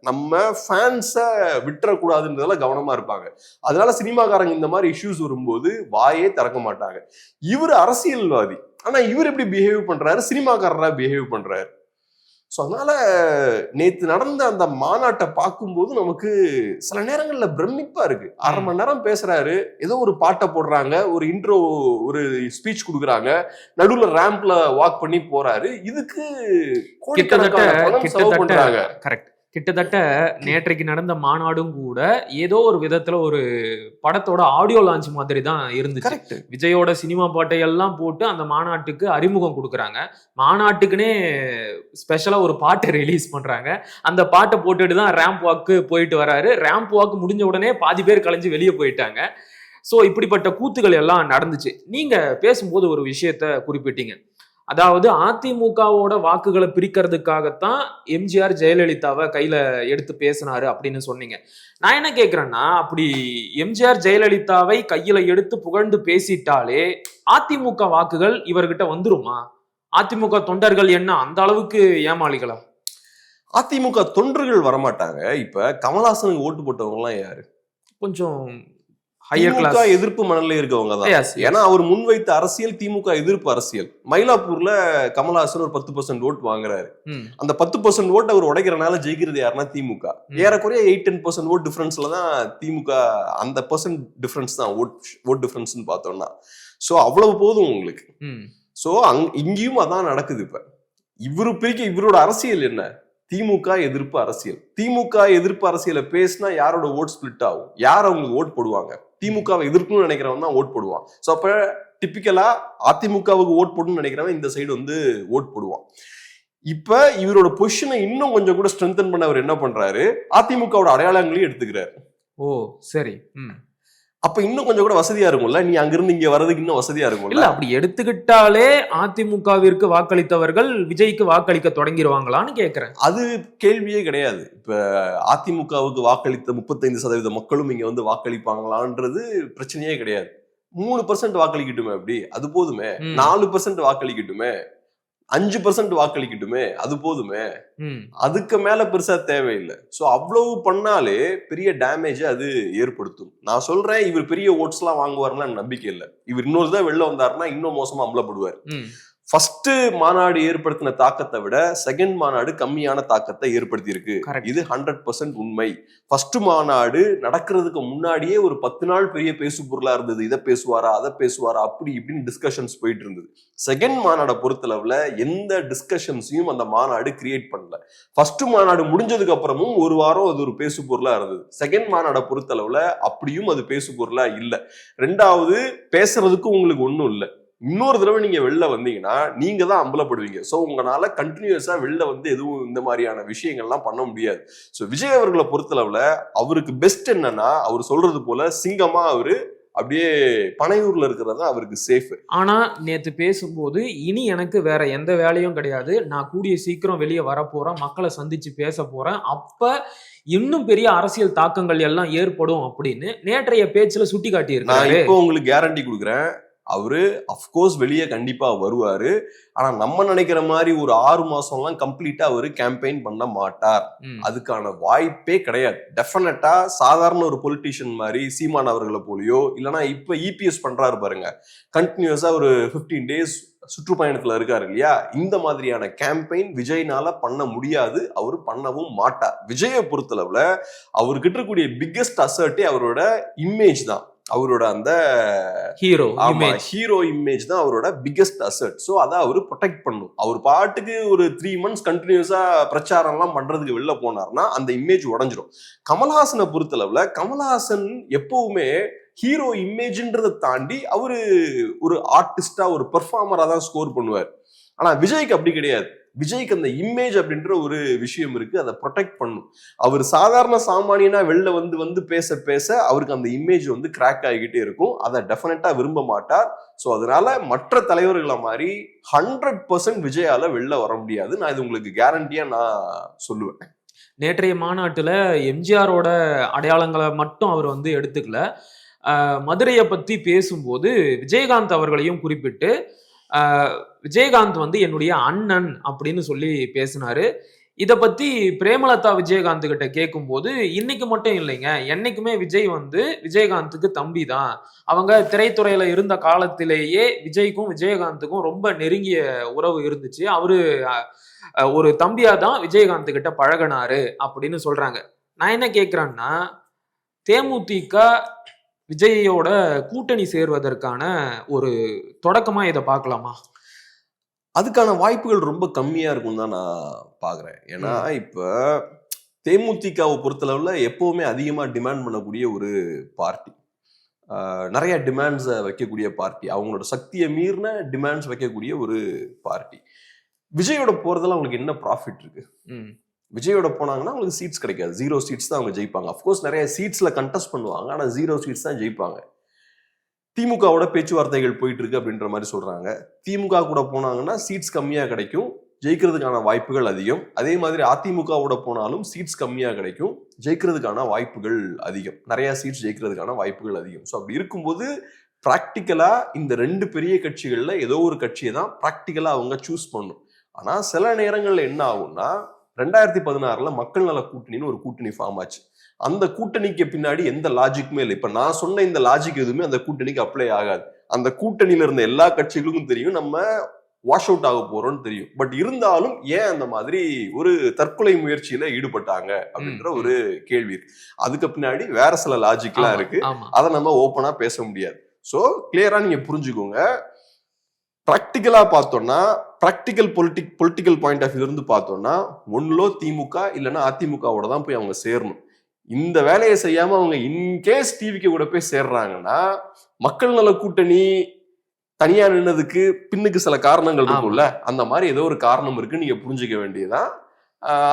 நம்ம ஃபேன்ஸை விட்டுறக்கூடாதுன்றதெல்லாம் கவனமா இருப்பாங்க. அதனால சினிமாக்காரங்க இந்த மாதிரி இஷ்யூஸ் வரும்போது வாயே திறக்க மாட்டாங்க. இவர் அரசியல்வாதி, ஆனா இவர் எப்படி பிஹேவ் பண்றாரு? சினிமாக்காரரா பிஹேவ் பண்றாரு. ஸோ அதனால நேற்று நடந்த அந்த மாநாட்டை பார்க்கும்போது நமக்கு சில நேரங்கள்ல பிரமிப்பா இருக்கு. 1/2 மணி நேரம் பேசுறாரு, ஏதோ ஒரு பாட்டை போடுறாங்க, ஒரு இன்ட்ரோ, ஒரு ஸ்பீச் கொடுக்குறாங்க, நடுவுல ரேம்ப்ல வாக் பண்ணி போறாரு. இதுக்கு கோடிக்கணக்கான பணம் செலவு பண்றாங்க. கரெக்ட். கிட்டத்தட்ட நேற்றைக்கு நடந்த மாநாடும் கூட ஏதோ ஒரு விதத்துல ஒரு படத்தோட ஆடியோ லான்ச் மாதிரி தான் இருந்துச்சு. விஜயோட சினிமா பாட்டை எல்லாம் போட்டு அந்த மாநாட்டுக்கு அறிமுகம் கொடுக்குறாங்க. மாநாட்டுக்குன்னே ஸ்பெஷலா ஒரு பாட்டை ரிலீஸ் பண்றாங்க. அந்த பாட்டை போட்டுட்டு தான் ரேம்ப் வாக்கு போயிட்டு வராரு. ரேம்ப் வாக்கு முடிஞ்ச உடனே பாதி பேர் கலைஞ்சு வெளியே போயிட்டாங்க. ஸோ இப்படிப்பட்ட கூத்துகள் எல்லாம் நடந்துச்சு. நீங்க பேசும்போது ஒரு விஷயத்த குறிப்பிட்டீங்க, அதாவது அதிமுகவோட வாக்குகளை பிரிக்கிறதுக்காகத்தான் எம்ஜிஆர் ஜெயலலிதாவை கையில எடுத்து பேசினாரு அப்படின்னு சொன்னீங்க. நான் என்ன கேக்குறேன்னா, அப்படி எம்ஜிஆர் ஜெயலலிதாவை கையில எடுத்து புகழ்ந்து பேசிட்டாலே அதிமுக வாக்குகள் இவர்கிட்ட வந்துருமா? அதிமுக தொண்டர்கள் என்ன அந்த அளவுக்கு ஏமாளிகளா? அதிமுக தொண்டர்கள் வரமாட்டாங்க. இப்ப கமலஹாசனுக்கு ஓட்டு போட்டவங்க எல்லாம் யாரு? கொஞ்சம் திமுக எதிர்ப்பு மனநிலை இருக்கவங்க தான். ஏன்னா அவர் முன்வைத்த அரசியல் திமுக எதிர்ப்பு அரசியல். மயிலாப்பூர்ல கமலஹாசன் ஒரு 10% ஓட்டு வாங்குறாரு. அந்த 10% ஓட்டு அவர் உடைக்கிறனால ஜெயிக்கிறது யாருன்னா திமுக. ஏறக்குறைய 8-10% ஓட் டிஃபரன்ஸ்ல தான் திமுக, அந்த % டிஃபரன்ஸ் தான் ஓட் டிஃபரன்ஸ் பார்த்தோம்னா. சோ அவ்வளவு போதும் உங்களுக்கு. சோ இங்கேயும் அதான் நடக்குது. இப்ப இவரு பிரிக்க இவரோட அரசியல் என்ன? திமுக எதிர்ப்பு அரசியல். திமுக எதிர்ப்பு அரசியலை பேசினா யாரோட ஓட் ஸ்பிளிட் ஆகும்? யார் அவங்களுக்கு ஓட் போடுவாங்க? திமுகவை எதிர்க்கணும்னு நினைக்கிறவன் தான் ஓட் போடுவான். ஸோ அப்ப டிப்பிக்கலா அதிமுகவுக்கு ஓட் போடணும்னு நினைக்கிறவன் இந்த சைடு வந்து ஓட் போடுவான். இப்ப இவரோட பொசிஷனை இன்னும் கொஞ்சம் கூட ஸ்ட்ரென்தன் பண்ண அவர் என்ன பண்றாரு? அதிமுகவோட அடையாளங்களையும் எடுத்துக்கிறாரு. ஓ சரி. அப்ப இன்னும் கொஞ்சம் கூட வசதியா இருக்கும்ல, நீ அங்கிருந்து இங்க வர்றதுக்கு இன்னும் வசதியா இருக்கும். இல்ல அப்படி எடுத்துக்கிட்டாலே அதிமுகவிற்கு வாக்களித்தவர்கள் விஜய்க்கு வாக்களிக்க தொடங்கிடுவாங்களான்னு கேக்குறேன். அது கேள்வியே கிடையாது. இப்ப அதிமுகவுக்கு வாக்களித்த 35% மக்களும் இங்க வந்து வாக்களிப்பாங்களான்றது பிரச்சனையே கிடையாது. 3% வாக்களிக்கட்டுமே, அப்படி அது போதுமே. 4% வாக்களிக்கட்டுமே, 5% வாக்களிக்கட்டுமே, அது போதுமே. அதுக்கு மேல பெருசா தேவையில்லை. சோ அவ்வளவு பண்ணாலே பெரிய டேமேஜ் அது ஏற்படுத்தும். நான் சொல்றேன், இவர் பெரிய ஓட்ஸ் எல்லாம் வாங்குவாருன்னா நம்பிக்கை இல்லை. இவர் இன்னொரு தான் வெளில வந்தாருன்னா இன்னும் மோசமா அமலப்படுவார். ஃபர்ஸ்ட் மாநாடு ஏற்படுத்தின தாக்கத்தை விட செகண்ட் மாநாடு கம்மியான தாக்கத்தை ஏற்படுத்தி இருக்கு. இது 100% உண்மை. ஃபர்ஸ்ட் மாநாடு நடக்கிறதுக்கு முன்னாடியே ஒரு 10 நாள் பெரிய பேசு பொருளா இருந்தது. இதை பேசுவாரா அதை பேசுவாரா அப்படி இப்படின்னு டிஸ்கஷன்ஸ் போயிட்டு இருந்தது. செகண்ட் மாநாடை பொறுத்தளவுல எந்த டிஸ்கஷன்ஸையும் அந்த மாநாடு கிரியேட் பண்ணல. ஃபர்ஸ்ட் மாநாடு முடிஞ்சதுக்கு அப்புறமும் ஒரு வாரம் அது ஒரு பேசு பொருளா இருந்தது. செகண்ட் மாநாடை பொறுத்தளவுல அப்படியும் அது பேசு பொருளா இல்லை. ரெண்டாவது, பேசுறதுக்கு உங்களுக்கு ஒன்றும் இல்லை. இன்னொரு தடவை நீங்க வெளில வந்தீங்கன்னா நீங்க தான் அம்பலப்படுவீங்க. ஸோ உங்களால கண்டினியூஸா வெளில வந்து எதுவும் இந்த மாதிரியான விஷயங்கள்லாம் பண்ண முடியாது. ஸோ விஜய் அவர்களை பொறுத்தளவுல அவருக்கு பெஸ்ட் என்னன்னா, அவர் சொல்றது போல சிங்கமா அவரு அப்படியே பனையூர்ல இருக்கிறது அவருக்கு சேஃப். ஆனா நேத்து பேசும்போது இனி எனக்கு வேற எந்த வேலையும் கிடையாது, நான் கூடிய சீக்கிரம் வெளியே வரப்போறேன், மக்களை சந்திச்சு பேச போறேன், அப்ப இன்னும் பெரிய அரசியல் தாக்கங்கள் எல்லாம் ஏற்படும் அப்படின்னு நேற்றைய பேச்சுல சுட்டி நான் காட்டியிருக்காரு. இப்போ உங்களுக்கு கேரண்டி கொடுக்குறேன், அவரு அப்கோர்ஸ் வெளியே கண்டிப்பா வருவாரு. ஆனா நம்ம நினைக்கிற மாதிரி ஒரு 6 மாசம்லாம் கம்ப்ளீட்டா அவரு கேம்பெயின் பண்ண மாட்டார். அதுக்கான வாய்ப்பே கிடையாது. டெஃபினட்டா சாதாரண ஒரு பொலிட்டீஷியன் மாதிரி சீமான் அவர்களை போலியோ இல்லைன்னா இப்ப இபிஎஸ் பண்றாரு பாருங்க, கண்டினியூஸா ஒரு 15 days சுற்றுப்பயணத்துல இருக்காரு இல்லையா, இந்த மாதிரியான கேம்பெயின் விஜய்னால பண்ண முடியாது, அவரு பண்ணவும் மாட்டார். விஜயை பொறுத்தளவுல அவர்கிட்ட இருக்கக்கூடிய பிக்கெஸ்ட் அசர்ட்டே அவரோட இமேஜ் தான், அவரோட அந்த ஹீரோ இமேஜ் தான் அவரோட பிக்கெஸ்ட் அசர்ட். ஸோ அதை அவரு ப்ரொடெக்ட் பண்ணும். அவர் பாட்டுக்கு ஒரு 3 months கண்டினியூஸா பிரச்சாரம் எல்லாம் பண்றதுக்கு வெளில போனார்னா அந்த இமேஜ் உடஞ்சிரும். கமல்ஹாசனை பொறுத்தளவுல கமல்ஹாசன் எப்பவுமே ஹீரோ இமேஜ்ன்றதை தாண்டி அவரு ஒரு ஆர்டிஸ்டா ஒரு பெர்ஃபார்மரா தான் ஸ்கோர் பண்ணுவார். ஆனா விஜய்க்கு அப்படி கிடையாது. விஜய்க்கு அந்த இமேஜ் அப்படின்ற ஒரு விஷயம் இருக்கு, அதை ப்ரொடெக்ட் பண்ணும். அவர் சாதாரண சாமானியனா வெளில வந்து பேச பேச அவருக்கு அந்த இமேஜ் வந்து கிராக் ஆகிக்கிட்டே இருக்கும். அதை டெஃபினட்டா விரும்ப மாட்டார். ஸோ அதனால மற்ற தலைவர்களை மாதிரி 100% விஜயால வெளில வர முடியாது. நான் இது உங்களுக்கு கேரண்டியா நான் சொல்லுவேன். நேற்றைய மாநாட்டுல எம்ஜிஆரோட அடையாளங்களை மட்டும் அவர் வந்து எடுத்துக்கல, மதுரையை பத்தி பேசும்போது விஜயகாந்த் அவர்களையும் குறிப்பிட்டு விஜயகாந்த் வந்து என்னுடைய அண்ணன் அப்படின்னு சொல்லி பேசினாரு. இதை பத்தி பிரேமலதா விஜயகாந்த் கிட்ட கேட்கும்போது, இன்னைக்கு மட்டும் இல்லைங்க, என்னைக்குமே விஜய் வந்து விஜயகாந்துக்கு தம்பி தான், அவங்க திரைத்துறையில இருந்த காலத்திலேயே விஜய்க்கும் விஜயகாந்துக்கும் ரொம்ப நெருங்கிய உறவு இருந்துச்சு, அவரு ஒரு தம்பியா தான் விஜயகாந்த் கிட்ட பழகினாரு அப்படின்னு சொல்றாங்க. நான் என்ன கேட்கிறேன்னா, தேமுதிக விஜயோட கூட்டணி சேர்வதற்கான ஒரு தொடக்கமா இதை பார்க்கலாமா? அதுக்கான வாய்ப்புகள் ரொம்ப கம்மியா இருக்கும் தான் நான் பாக்குறேன். ஏன்னா இப்ப தேமுதிகவை பொறுத்தளவுல எப்பவுமே அதிகமா டிமாண்ட் பண்ணக்கூடிய ஒரு பார்ட்டி, நிறைய டிமாண்ட்ஸ் வைக்கக்கூடிய பார்ட்டி, அவங்களோட சக்தியை மீறின டிமாண்ட்ஸ் வைக்கக்கூடிய ஒரு பார்ட்டி. விஜயோட போறதுல அவங்களுக்கு என்ன ப்ராஃபிட் இருக்கு? விஜயோட போனாங்கன்னா அவங்களுக்கு சீட்ஸ் கிடைக்காது, 0 seats தான் அவங்க ஜெயிப்பாங்க. அஃப்கோர்ஸ் நிறைய சீட்ஸ்ல கண்டெஸ்ட் பண்ணுவாங்க, ஆனா 0 seats தான் ஜெயிப்பாங்க. திமுகவோட பேச்சுவார்த்தைகள் போயிட்டு இருக்கு அப்படின்ற மாதிரி சொல்றாங்க. திமுக கூட போனாங்கன்னா சீட்ஸ் கம்மியா கிடைக்கும், ஜெயிக்கிறதுக்கான வாய்ப்புகள் அதிகம். அதே மாதிரி அதிமுகவோட போனாலும் சீட்ஸ் கம்மியா கிடைக்கும், ஜெயிக்கிறதுக்கான வாய்ப்புகள் அதிகம், நிறைய சீட்ஸ் ஜெயிக்கிறதுக்கான வாய்ப்புகள் அதிகம். ஸோ அப்படி இருக்கும்போது பிராக்டிக்கலா இந்த 2 பெரிய கட்சிகள்ல ஏதோ ஒரு கட்சியை தான் பிராக்டிக்கலா அவங்க சூஸ் பண்ணும். ஆனா சில நேரங்கள்ல என்ன ஆகும்னா, 2016 மக்கள் நல கூட்டணின்னு ஒரு கூட்டணி ஃபார்ம் ஆச்சு. அந்த கூட்டணிக்கு பின்னாடி எந்த லாஜிக்குமே இல்லை. இப்ப நான் சொன்ன இந்த லாஜிக் எதுவுமே அந்த கூட்டணிக்கு அப்ளை ஆகாது. அந்த கூட்டணியில இருந்த எல்லா கட்சிகளுக்கும் தெரியும் நம்ம வாஷ் அவுட் ஆக போறோம்னு தெரியும். பட் இருந்தாலும் ஏன் அந்த மாதிரி ஒரு தற்கொலை முயற்சியில ஈடுபட்டாங்க அப்படின்ற ஒரு கேள்வி இருக்கு. அதுக்கு பின்னாடி வேற சில லாஜிக்லாம் இருக்கு, அதை நம்ம ஓப்பனா பேச முடியாது. சோ கிளியரா நீங்க புரிஞ்சுக்கோங்க. பிராக்டிக்கலா பார்த்தோம்னா, practical political point of view இருந்து பார்த்தோம்னா, ஒன்னுலோ திமுக இல்லைன்னா அதிமுகவோட தான் போய் அவங்க சேரணும். இந்த வேலையை செய்யாம அவங்க இன்கேஸ் டிவிக்கு கூட போய் சேர்றாங்கன்னா, மக்கள் நல கூட்டணி தனியா நின்னதுக்கு பின்னுக்கு சில காரணங்கள் இருக்கும்ல, அந்த மாதிரி ஏதோ ஒரு காரணம் இருக்கு, நீங்க புரிஞ்சுக்க வேண்டியதுதான்.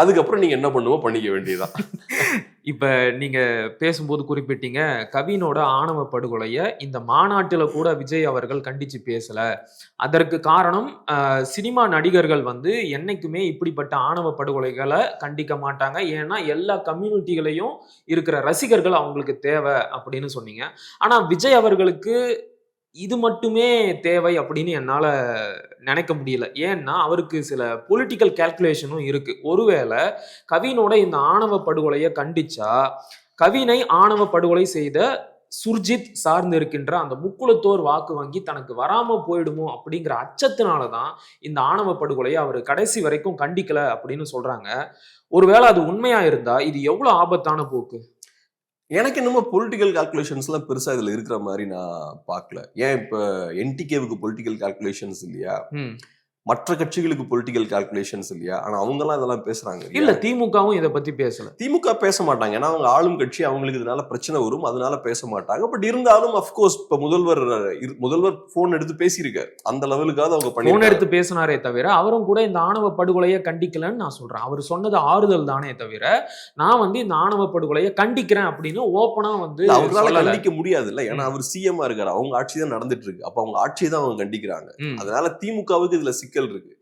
அதுக்கப்புறம் நீங்க என்ன பண்ணுவோ பண்ணிக்க வேண்டியதுதான். இப்ப நீங்க பேசும்போது குறிப்பிட்டீங்க, கவினோட ஆணவ படுகொலைய இந்த மாநாட்டுல கூட விஜய் அவர்கள் கண்டிச்சு பேசல. அதற்கு காரணம் சினிமா நடிகர்கள் வந்து என்னைக்குமே இப்படிப்பட்ட ஆணவ படுகொலைகளை கண்டிக்க மாட்டாங்க, ஏன்னா எல்லா கம்யூனிட்டிகளையும் இருக்கிற ரசிகர்கள் அவங்களுக்கு தேவை அப்படின்னு சொன்னீங்க. ஆனா விஜய் அவர்களுக்கு இது மட்டுமே தேவை அப்படின்னு என்னால நினைக்க முடியல. ஏன்னா அவருக்கு சில பொலிட்டிக்கல் கால்குலேஷனும் இருக்கு. ஒருவேளை கவினோட இந்த ஆணவ படுகொலையை கண்டிச்சா, கவினை ஆணவ படுகொலை செய்த சுர்ஜித் சார்ந்து இருக்கின்ற அந்த முக்குளத்தோர் வாக்கு வங்கி தனக்கு வராம போயிடுமோ அப்படிங்கிற அச்சத்தினாலதான் இந்த ஆணவ படுகொலையை அவர் கடைசி வரைக்கும் கண்டிக்கல அப்படின்னு சொல்றாங்க. ஒருவேளை அது உண்மையா இருந்தா இது எவ்வளவு ஆபத்தான போக்கு? எனக்கு என்னமோ பொலிட்டிக்கல் கால்குலேஷன்ஸ்லாம் பெருசா இதுல இருக்கிற மாதிரி நான் பார்க்கல. ஏன் இப்ப என்டிகேவுக்கு பொலிட்டிக்கல் கால்குலேஷன்ஸ் இல்லையா? மற்ற கட்சிகளுக்கு பொலிட்டிக்கல் கால்குலேஷன்ஸ் இல்லையா? ஆனா அவங்க எல்லாம் இதெல்லாம் பேசுறாங்க இல்ல. திமுகவும் இதை பத்தி பேசல. திமுக பேச மாட்டாங்க, ஏன்னா அவங்க ஆளும் கட்சி, அவங்களுக்கு இதனால பிரச்சனை வரும், அதனால பேச மாட்டாங்க. பட் இருந்தாலும் அப்கோர்ஸ் இப்ப முதல்வர் போன் எடுத்து பேசியிருக்காரு, அந்த லெவலுக்காவது அவங்க போன் எடுத்து பேசினாரே தவிர அவரும் கூட இந்த ஆணவ படுகொலையை கண்டிக்கலன்னு நான் சொல்றேன். அவர் சொன்னது ஆறுதல் தானே தவிர நான் வந்து இந்த ஆணவ படுகொலையை கண்டிக்கிறேன் அப்படின்னு ஓப்பனா வந்து அவரால் கண்டிக்க முடியாது இல்ல, ஏன்னா அவர் சிஎம் இருக்காரு, அவங்க ஆட்சி தான் நடந்துட்டு இருக்கு. அப்ப அவங்க ஆட்சியை தான் அவங்க கண்டிக்கிறாங்க. அதனால திமுகவுக்கு இதுல சிக்கல் இருக்கு.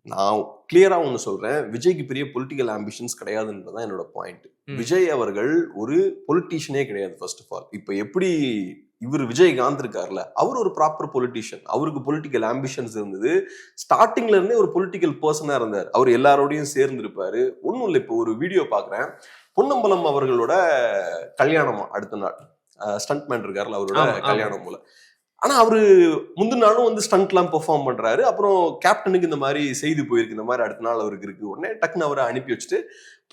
நான் கிளியரா ஒண்ணு சொல்றேன், விஜய்க்கு பெரிய பொலிட்டிக்கல் ஆம்பிஷன்ஸ் கிடையாதுன்றதான் என்னோட பாயிண்ட். விஜய் அவர்கள் ஒரு பொலிட்டீஷியனே கிடையாது. ஃபர்ஸ்ட் ஆஃப் ஆல் இப்ப எப்படி இவர் விஜயகாந்த் இருக்காருல்ல, அவர் ஒரு ப்ராப்பர் பொலிட்டீஷியன். அவருக்கு பொலிட்டிக்கல் ஆம்பிஷன்ஸ் இருந்தது. ஸ்டார்டிங்ல இருந்தே ஒரு பொலிட்டிக்கல் பர்சனா இருந்தார். அவர் எல்லாரோடையும் சேர்ந்து இருப்பாரு. ஒன்னும் இல்லை, இப்போ ஒரு வீடியோ பாக்குறேன், பொன்னம்பலம் அவர்களோட கல்யாணமா அடுத்த நாள் ஸ்டண்ட்மேன் இருக்காருல்ல, அவரோட கல்யாணம் போல. ஆனா அவரு முந்தின நாளும் வந்து ஸ்டண்ட் எல்லாம் பெர்ஃபார்ம் பண்றாரு. அப்புறம் கேப்டனுக்கு இந்த மாதிரி செய்தி போயிருக்கு, இந்த மாதிரி அடுத்த நாள் அவருக்கு இருக்கு. உடனே டக்குன்னு அவரை அனுப்பி வச்சுட்டு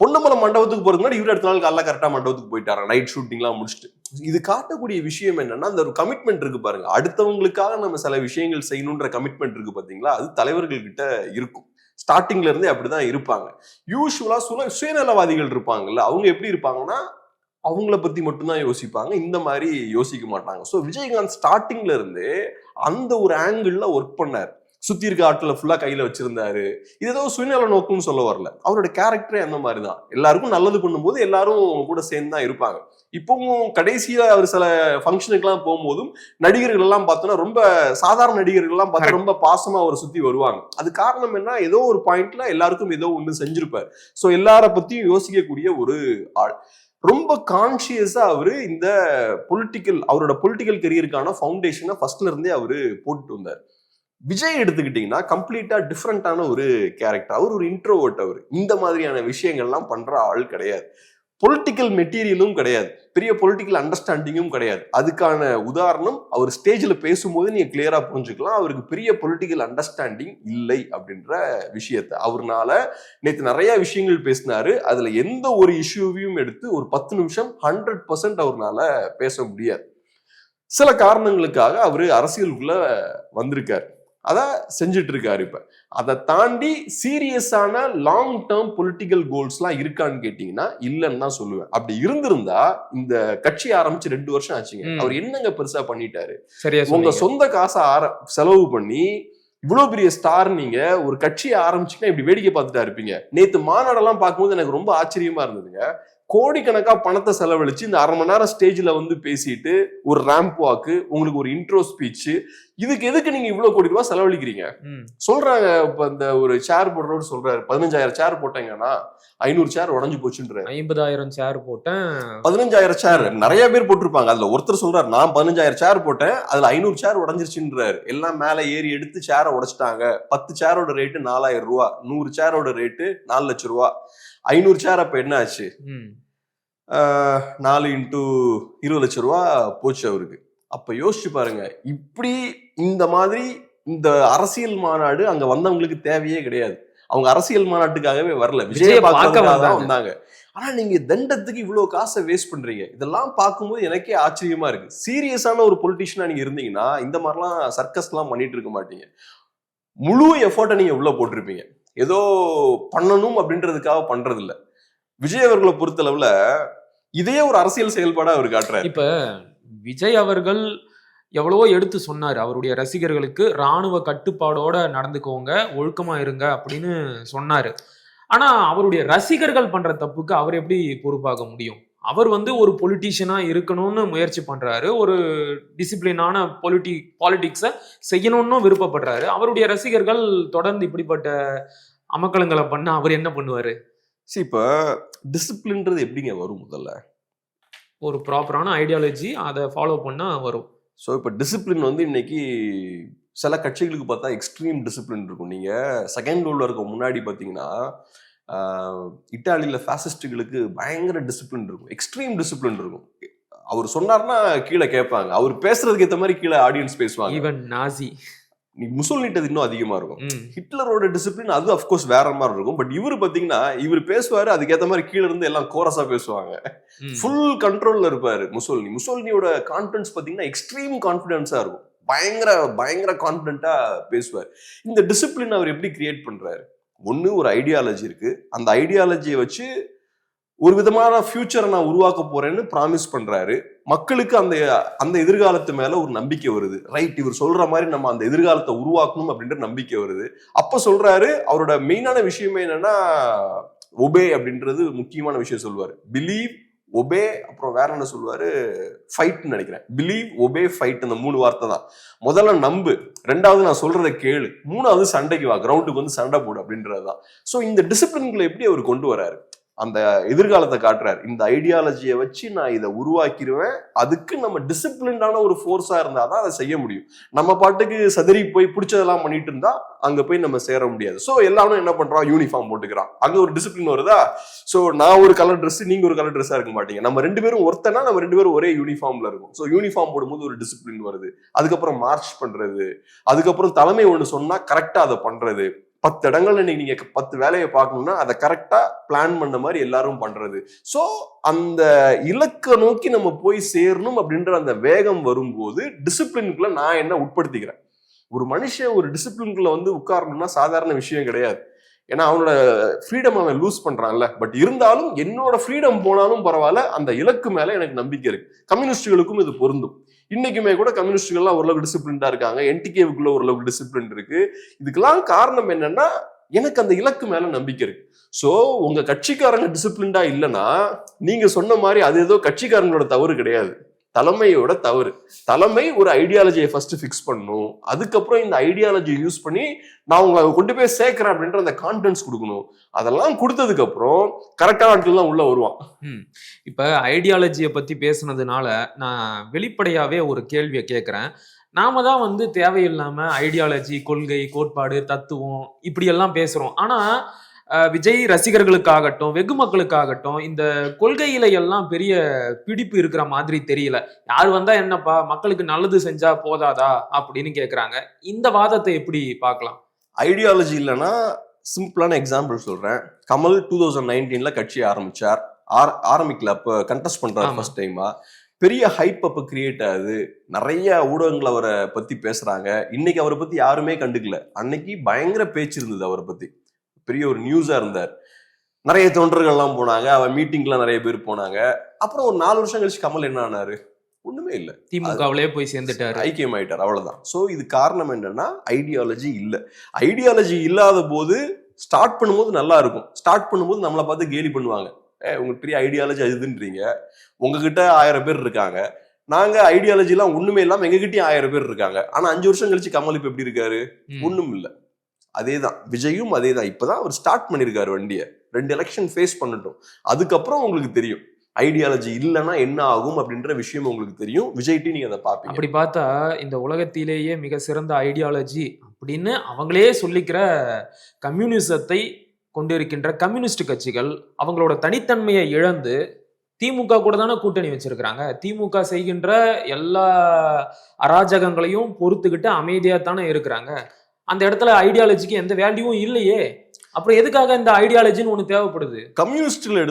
பொன்னம்பலம் மண்டபத்துக்கு போறதுக்கு முன்னாடி இவர் அடுத்த நாள் காலைல கரெக்டா மண்டபத்துக்கு போயிட்டாரு, நைட் ஷூட்டிங் எல்லாம் முடிச்சுட்டு. இது காட்டக்கூடிய விஷயம் என்னன்னா, அந்த ஒரு கமிட்மெண்ட் இருக்கு பாருங்க, அடுத்தவங்களுக்காக நம்ம சில விஷயங்கள் செய்யணும்ன்ற கமிட்மெண்ட் இருக்கு பாத்தீங்களா, அது தலைவர்கள் கிட்ட இருக்கும். ஸ்டார்டிங்ல இருந்தே அப்படிதான் இருப்பாங்க. யூசுவலா சுயநலவாதிகள் இருப்பாங்கல்ல, அவங்க எப்படி இருப்பாங்கன்னா அவங்கள பத்தி மட்டும்தான் யோசிப்பாங்க, இந்த மாதிரி யோசிக்க மாட்டாங்க. ஸோ விஜயகாந்த் ஸ்டார்டிங்ல இருந்து அந்த ஒரு ஆங்கிள் ஒர்க் பண்ணார். சுத்தி இருக்க ஆட்களை ஃபுல்லா கையில வச்சிருந்தாரு. இது ஏதோ சுயநல நோக்குன்னு சொல்ல வரல, அவரோட கேரக்டரே அந்த மாதிரிதான். எல்லாருக்கும் நல்லது பண்ணும்போது எல்லாரும் கூட சேர்ந்து தான் இருப்பாங்க. இப்பவும் கடைசியில அவர் சில ஃபங்க்ஷனுக்கு எல்லாம் போகும்போதும் நடிகர்கள் எல்லாம் பார்த்தோம்னா ரொம்ப சாதாரண நடிகர்கள் எல்லாம் பார்த்தா ரொம்ப பாசமா அவரை சுத்தி வருவாங்க. அது காரணம் என்ன, ஏதோ ஒரு பாயிண்ட்ல எல்லாருக்கும் ஏதோ ஒண்ணு செஞ்சிருப்பாரு. ஸோ எல்லார பத்தியும் யோசிக்கக்கூடிய ஒரு ஆள். ரொம்ப கான்சியஸா அவரு இந்த அவரோட பொலிட்டிக்கல் கெரியருக்கான ஃபவுண்டேஷனை ஃபர்ஸ்ட்ல இருந்தே அவரு போட்டுட்டு வந்தார். விஜய் எடுத்துக்கிட்டீங்கன்னா கம்ப்ளீட்டா டிஃப்ரெண்டான ஒரு கேரக்டர். அவர் ஒரு இன்ட்ரோவர்ட். அவர் இந்த மாதிரியான விஷயங்கள்லாம் பண்ற ஆள் கிடையாது. பொலிட்டிக்கல் மெட்டீரியலும் கிடையாது, பெரிய பொலிட்டிக்கல் அண்டர்ஸ்டாண்டிங்கும் கிடையாது. அதுக்கான உதாரணம் அவர் ஸ்டேஜ்ல பேசும்போது நீங்க கிளியரா புரிஞ்சுக்கலாம், அவருக்கு பெரிய பொலிட்டிக்கல் அண்டர்ஸ்டாண்டிங் இல்லை அப்படின்ற விஷயத்த. அவர்னால நேற்று நிறைய விஷயங்கள் பேசினாரு, அதுல எந்த ஒரு இஷ்யூவையும் எடுத்து ஒரு 10 நிமிஷம் 100% அவர்னால பேச முடியாது. சில காரணங்களுக்காக அவரு அரசியலுக்குள்ள வந்திருக்காரு, அதான் செஞ்சுட்டு இருக்காரு. இப்ப அதை தாண்டி சீரியஸான லாங் டேர்ம் பொலிட்டிக்கல் கோல்ஸ் எல்லாம் இருக்கான்னு கேட்டீங்கன்னா இல்லன்னு தான் சொல்லுவேன். அப்படி இருந்திருந்தா இந்த கட்சி ஆரம்பிச்சு 2 வருஷம் ஆச்சுங்க, அவர் என்னங்க பெருசா பண்ணிட்டாரு? உங்க சொந்த காசை செலவு பண்ணி இவ்வளவு பெரிய ஸ்டார் நீங்க ஒரு கட்சியை ஆரம்பிச்சுன்னா இப்படி வேடிக்கை பார்த்துட்டா இருப்பீங்க. நேத்து மாநாடெல்லாம் பார்க்கும்போது எனக்கு ரொம்ப ஆச்சரியமா இருந்ததுங்க. கோடிக்கணக்கா பணத்தை செலவழிச்சு இந்த 1/2 மணி நேரம் ஸ்டேஜ்ல வந்து பேசிட்டு ஒரு ரேம்ப் வாக்கு, உங்களுக்கு ஒரு இன்ட்ரோ ஸ்பீச், இதுக்கு எதுக்கு நீங்க இவ்வளவு கோடி ரூபாய் செலவழிக்கிறீங்க சொல்றாங்க. இப்ப இந்த ஒரு சேர் போடுறவர் சொல்றாரு, 15,000 சேர் போட்டேங்கன்னா 500 சேர் உடஞ்சு போச்சுன்ற. 50,000 சேர் போட்டேன், 15,000 சேர் நிறைய பேர் போட்டிருப்பாங்க. அதுல ஒருத்தர் சொல்றாரு, நான் 15,000 சேர் போட்டேன், அதுல 500 சேர் உடஞ்சிருச்சுன்றாரு. எல்லாம் மேல ஏறி எடுத்து சேரை உடைச்சிட்டாங்க. 10 சேரோட ரேட்டு 4,000 ரூபாய், 100 சேரோட ரேட்டு 4 லட்சம் ரூபாய். 500 சேர் அப்ப என்ன ஆச்சு? 4 × 20 லட்சம் ரூபா போச்சு அவருக்கு. அப்ப யோசிச்சு பாருங்க, இப்படி இந்த மாதிரி இந்த அரசியல் மாநாடு அங்க வந்தவங்களுக்கு தேவையே கிடையாது. அவங்க அரசியல் மாநாட்டுக்காகவே வரல, விஜய பார்க்க வந்தாங்க. ஆனா நீங்க தண்டத்துக்கு இவ்வளவு காசை வேஸ்ட் பண்றீங்க. இதெல்லாம் பார்க்கும்போது எனக்கே ஆச்சரியமா இருக்கு. சீரியஸான ஒரு பொலிட்டிஷியனா நீங்க இருந்தீங்கன்னா இந்த மாதிரிலாம் சர்க்கஸ் எல்லாம் பண்ணிட்டு இருக்க மாட்டீங்க. முழு எஃபோர்ட்டை நீங்க உள்ள போட்டிருப்பீங்க. ஏதோ பண்ணணும் அப்படின்றதுக்காக பண்றது இல்ல. விஜய் அவர்களை பொறுத்தளவுல இதே ஒரு அரசியல் செயல்பாடா அவர் காட்டுறாரு. இப்ப விஜய் அவர்கள் எவ்வளவோ எடுத்து சொன்னாரு, அவருடைய ரசிகர்களுக்கு ராணுவ கட்டுப்பாடோட நடந்துக்கோங்க, ஒழுக்கமா இருங்க அப்படின்னு சொன்னாரு. ஆனா அவருடைய ரசிகர்கள் பண்ற தப்புக்கு அவர் எப்படி பொறுப்பாக முடியும்? அவர் வந்து ஒரு பொலிட்டீஷியனா இருக்கணும்னு முயற்சி பண்றாரு, ஒரு டிசிப்ளினான பாலிடிக்ஸை செய்யணும்னு விருப்பப்படுறாரு. அவருடைய ரசிகர்கள் தொடர்ந்து இப்படிப்பட்ட அமக்கலங்களை பண்ண அவர் என்ன பண்ணுவாரு? இப்ப டிசிப்ளின்றது எப்படிங்க வரும்? முதல்ல ஒரு ப்ராப்பரான ஐடியாலஜி, அதை ஃபாலோ பண்ணா வரும். ஸோ இப்போ டிசிப்ளின் வந்து இன்னைக்கு சில கட்சிகளுக்கு பார்த்தா எக்ஸ்ட்ரீம் டிசிப்ளின் இருக்கும். நீங்க செகண்ட் வேர்ல்டு வார்க்கு முன்னாடி பார்த்தீங்கன்னா இட்டாலியில ஃபாசிஸ்டுகளுக்கு பயங்கர டிசிப்ளின் இருக்கும், எக்ஸ்ட்ரீம் டிசிப்ளின் இருக்கும். அவர் சொன்னார்னா கீழே கேட்பாங்க, அவர் பேசுறதுக்கு ஏற்ற மாதிரி கீழே ஆடியன்ஸ் பேசுவாங்க. ஈவன் நாசி முசோலினிட்டது இன்னும் அதிகமா இருக்கும். ஹிட்லரோட டிசிப்ளின் அது அஃப்கோர்ஸ் வேற மாதிரி இருக்கும். பட் இவரு பாத்தீங்கன்னா இவர் பேசுவாரு, அதுக்கேற்ற மாதிரி கீழே இருந்து எல்லாம் கோரஸா பேசுவாங்க. ஃபுல் கண்ட்ரோல்ல இருப்பாரு முசோலினியோட கான்ஃபிடன்ஸ் பாத்தீங்கன்னா எக்ஸ்ட்ரீம் கான்ஃபிடன்ஸா இருக்கும். பயங்கர பயங்கர கான்பிடென்ட்டா பேசுவார். இந்த டிசிப்ளின் அவர் எப்படி கிரியேட் பண்றாரு? ஒண்ணு ஒரு ஐடியாலஜி இருக்கு, அந்த ஐடியாலஜியை வச்சு ஒரு விதமான ஃபியூச்சரை நான் உருவாக்க போறேன்னு ப்ராமிஸ் பண்றாரு. மக்களுக்கு அந்த அந்த எதிர்காலத்து மேல ஒரு நம்பிக்கை வருது. ரைட், இவர் சொல்ற மாதிரி நம்ம அந்த எதிர்காலத்தை உருவாக்கணும் அப்படின்ற நம்பிக்கை வருது. அப்ப சொல்றாரு, அவரோட மெயினான விஷயமே என்னன்னா ஒபே அப்படின்றது முக்கியமான விஷயம் சொல்லுவாரு. பிலீவ், ஒபே, அப்புறம் வேற என்ன சொல்லுவாரு, ஃபைட்னு நினைக்கிறேன். பிலீவ், ஒபே, ஃபைட், அந்த 3 வார்த்தை தான். முதல்ல நம்பு, ரெண்டாவது நான் சொல்றதை கேளு, மூணாவது சண்டைக்கு வா, கிரவுண்டுக்கு வந்து சண்டை போடு அப்படின்றதுதான். ஸோ இந்த டிசிப்ளின்களை எப்படி அவர் கொண்டு வராரு, அந்த எதிர்காலத்தை காட்டுறாரு. இந்த ஐடியாலஜியை வச்சு நான் இதை உருவாக்கிடுவேன், அதுக்கு நம்ம டிசிப்ளின்டான ஒரு ஃபோர்ஸா இருந்தாதான் அதை செய்ய முடியும். நம்ம பாட்டுக்கு சதுரி போய் பிடிச்சதெல்லாம் பண்ணிட்டு இருந்தா அங்க போய் நம்ம சேர முடியாது. ஸோ எல்லாரும் என்ன பண்றான், யூனிஃபார்ம் போட்டுக்கிறான். அங்க ஒரு டிசிப்ளின் வருதா? ஸோ நான் ஒரு கலர் ட்ரெஸ், நீங்க ஒரு கலர் ட்ரெஸ்ஸா இருக்க மாட்டீங்க, நம்ம 2 பேரும் ஒருத்தனா நம்ம 2 பேரும் ஒரே யூனிஃபார்ம்ல இருக்கும். ஸோ யூனிஃபார்ம் போடும்போது ஒரு டிசிப்ளின் வருது. அதுக்கப்புறம் மார்ச் பண்றது, அதுக்கப்புறம் தலைமை ஒண்ணு சொன்னா கரெக்டா அதை பண்றது. 10 இடங்கள்ல நீங்க 10 வேலையை பார்க்கணும்னா அதை கரெக்டா பிளான் பண்ண மாதிரி எல்லாரும் பண்றது. சோ அந்த இலக்கை நோக்கி நம்ம போய் சேரணும் அப்படின்ற அந்த வேகம் வரும்போது டிசிப்ளினுக்குள்ள நான் என்ன உட்படுத்திக்கிறேன். ஒரு மனுஷன் ஒரு டிசிப்ளினுக்குள்ள வந்து உட்காரணும்னா சாதாரண விஷயம் கிடையாது. ஏன்னா அவனோட ஃப்ரீடம் அவன் லூஸ் பண்றான்ல. பட் இருந்தாலும் என்னோட ஃப்ரீடம் போனாலும் பரவாயில்ல, அந்த இலக்கு மேல எனக்கு நம்பிக்கை இருக்கு. கம்யூனிஸ்டுகளுக்கும் இது பொருந்தும். இன்னைக்குமே கூட கம்யூனிஸ்டுகள்லாம் ஓரளவுக்கு டிசிப்ளின்டா இருக்காங்க, என்டிகேவுக்குள்ள ஓரளவுக்கு டிசிப்ளின் இருக்கு. இதுக்கெல்லாம் காரணம் என்னன்னா, எனக்கு அந்த இலக்கு மேல நம்பிக்கை இருக்கு. சோ உங்க கட்சிக்காரங்க டிசிப்ளின்டா இல்லைன்னா நீங்க சொன்ன மாதிரி அது ஏதோ கட்சிக்காரங்களோட தவறு கிடையாது, தலைமையோட தவறு. தலைமை ஒரு ஐடியாலஜியை ஃபர்ஸ்ட் ஃபிக்ஸ் பண்ணும், அதுக்கப்புறம் இந்த ஐடியாலஜியை யூஸ் பண்ணி நான் உங்களை கொண்டு போய் சேர்க்கிறேன் அப்படின்ற அந்த கான்ஃபிடன்ஸ் கொடுக்கணும். அதெல்லாம் கொடுத்ததுக்கு அப்புறம் கரெக்டான ஆட்கள் தான் உள்ள வருவான். இப்ப ஐடியாலஜியை பத்தி பேசுனதுனால நான் வெளிப்படையாவே ஒரு கேள்வியை கேட்கிறேன். நாம தான் வந்து தேவையில்லாம ஐடியாலஜி, கொள்கை, கோட்பாடு, தத்துவம் இப்படி எல்லாம் பேசுறோம். ஆனா விஜய் ரசிகர்களுக்காகட்டும், வெகு மக்களுக்காகட்டும் இந்த கொள்கையில எல்லாம் பெரிய பிடிப்பு இருக்கிற மாதிரி தெரியல. யார் வந்தா என்னப்பா, மக்களுக்கு நல்லது செஞ்சா போதாதா அப்படின்னு கேக்குறாங்க. இந்த வாதத்தை எப்படி பார்க்கலாம்? ஐடியாலஜி இல்லைன்னா சிம்பிளான எக்ஸாம்பிள் சொல்றேன். கமல் 2019 கட்சி ஆரம்பிச்சார். ஆரம்பிக்கல, அப்ப கண்டெஸ்ட் பண்றாரு ஃபர்ஸ்ட் டைமா. பெரிய ஹைப் அப்ப கிரியேட் ஆகுது. நிறைய ஊடகங்கள் அவரை பத்தி பேசுறாங்க. இன்னைக்கு அவரை பத்தி யாருமே கண்டுக்கல. அன்னைக்கு பயங்கர பேச்சு இருந்தது அவரை பத்தி, பெரிய ஒரு நியூஸா இருந்தார். நிறைய தொண்டர்கள்லாம் போனாங்க, அவர் மீட்டிங்லாம் நிறைய பேர் போனாங்க. அப்புறம் ஒரு 4 வருஷம் கழிச்சு கமல் என்ன ஆனாரு? ஒண்ணுமே இல்லை, திமுகவிலே போய் சேர்ந்துட்டாரு, ஐக்கியம் ஆயிட்டார், அவ்வளவுதான். சோ இது காரணம் என்னன்னா ஐடியாலஜி இல்ல. ஐடியாலஜி இல்லாத போது ஸ்டார்ட் பண்ணும்போது நல்லா இருக்கும். ஸ்டார்ட் பண்ணும்போது நம்மளை பார்த்து கேலி பண்ணுவாங்க, உங்களுக்கு பெரிய ஐடியாலஜி அதுன்றீங்க, உங்ககிட்ட 1000 பேர் இருக்காங்க, நாங்க ஐடியாலஜி எல்லாம் ஒண்ணுமே இல்லாம எங்ககிட்டயும் 1000 பேர் இருக்காங்க. ஆனா 5 வருஷம் கழிச்சு கமல் இப்ப எப்படி இருக்காரு? ஒண்ணும் இல்ல. அதேதான் விஜயும், அதேதான். இப்பதான் அவர் ஸ்டார்ட் பண்ணிருக்காரு வண்டியை. 2 எலெக்ஷன் ஃபேஸ் பண்ணட்டும், அதுக்கப்புறம் உங்களுக்கு தெரியும் ஐடியாலஜி இல்லைன்னா என்ன ஆகும் அப்படின்ற விஷயம் உங்களுக்கு தெரியும். விஜய்டி நீங்க அதை பார்ப்பீங்க. அப்படி பார்த்தா இந்த உலகத்திலேயே மிக சிறந்த ஐடியாலஜி அப்படின்னு அவங்களே சொல்லிக்கிற கம்யூனிசத்தை கொண்டிருக்கின்ற கம்யூனிஸ்ட் கட்சிகள் அவங்களோட தனித்தன்மையை இழந்து திமுக கூட தானே கூட்டணி வச்சிருக்கிறாங்க. திமுக செய்கின்ற எல்லா அராஜகங்களையும் பொறுத்துக்கிட்டு அமைதியா தானே இருக்கிறாங்க. அந்த இடத்துல ஐடியாலஜிக்கு எந்த வேல்யூவும் இல்லையே. அப்புறம் எதுக்காக இந்த ஐடியாலஜின்னு ஒண்ணு தேவைப்படுது? கம்யூனிஸ்ட்ல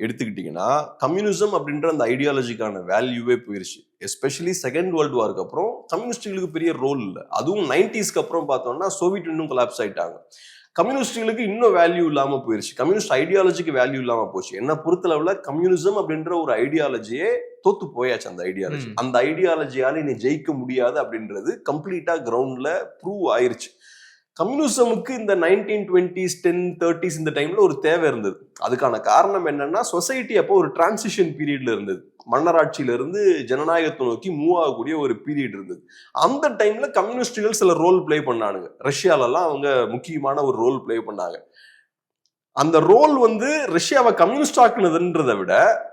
எடுத்துக்கிட்டீங்கன்னா கம்யூனிசம் அப்படின்ற அந்த ஐடியாலஜிக்கான வேல்யூவே போயிருச்சு. எஸ்பெஷலி செகண்ட் வேர்ல்டு வாருக்கு அப்புறம் கம்யூனிஸ்டுகளுக்கு பெரிய ரோல் இல்லை. அதுவும் 90s அப்புறம் பார்த்தோம்னா சோவியட் யூனியன் கொலாப்ஸ் ஆயிட்டாங்க. கம்யூனிஸ்டுகளுக்கு இன்னும் வேல்யூ இல்லாம போயிருச்சு, கம்யூனிஸ்ட் ஐடியாலஜிக்கு வேல்யூ இல்லாம போச்சு. என்ன பொறுத்தளவுல கம்யூனிசம் அப்படின்ற ஒரு ஐடியாலஜியே தோத்து போயாச்சு. அந்த ஐடியாலஜியால இனி ஜெயிக்க முடியாது அப்படின்றது கம்ப்ளீட்டா கிரவுண்ட்ல ப்ரூவ் ஆயிருச்சு. கம்யூனிசமுக்கு இந்த 1920s 1030s இந்த டைம்ல ஒரு தேவை இருந்தது. அதுக்கான காரணம் என்னன்னா, சொசைட்டி அப்போ ஒரு டிரான்சிஷன் பீரியட்ல இருந்தது. மன்னராட்சியில இருந்து ஜனநாயகத்தை நோக்கி மூவ் ஆகக்கூடிய ஒரு பீரியட் இருந்தது. அந்த டைம்ல கம்யூனிஸ்டுகள் சில ரோல் பிளே பண்ணானுங்க. ரஷ்யாலெல்லாம் அவங்க முக்கியமான ஒரு ரோல் பிளே பண்ணாங்க. அந்த ரோல் ரஷ்யாவை கம்யூனிஸ்ட் ஆக்குனதுன்றதை விட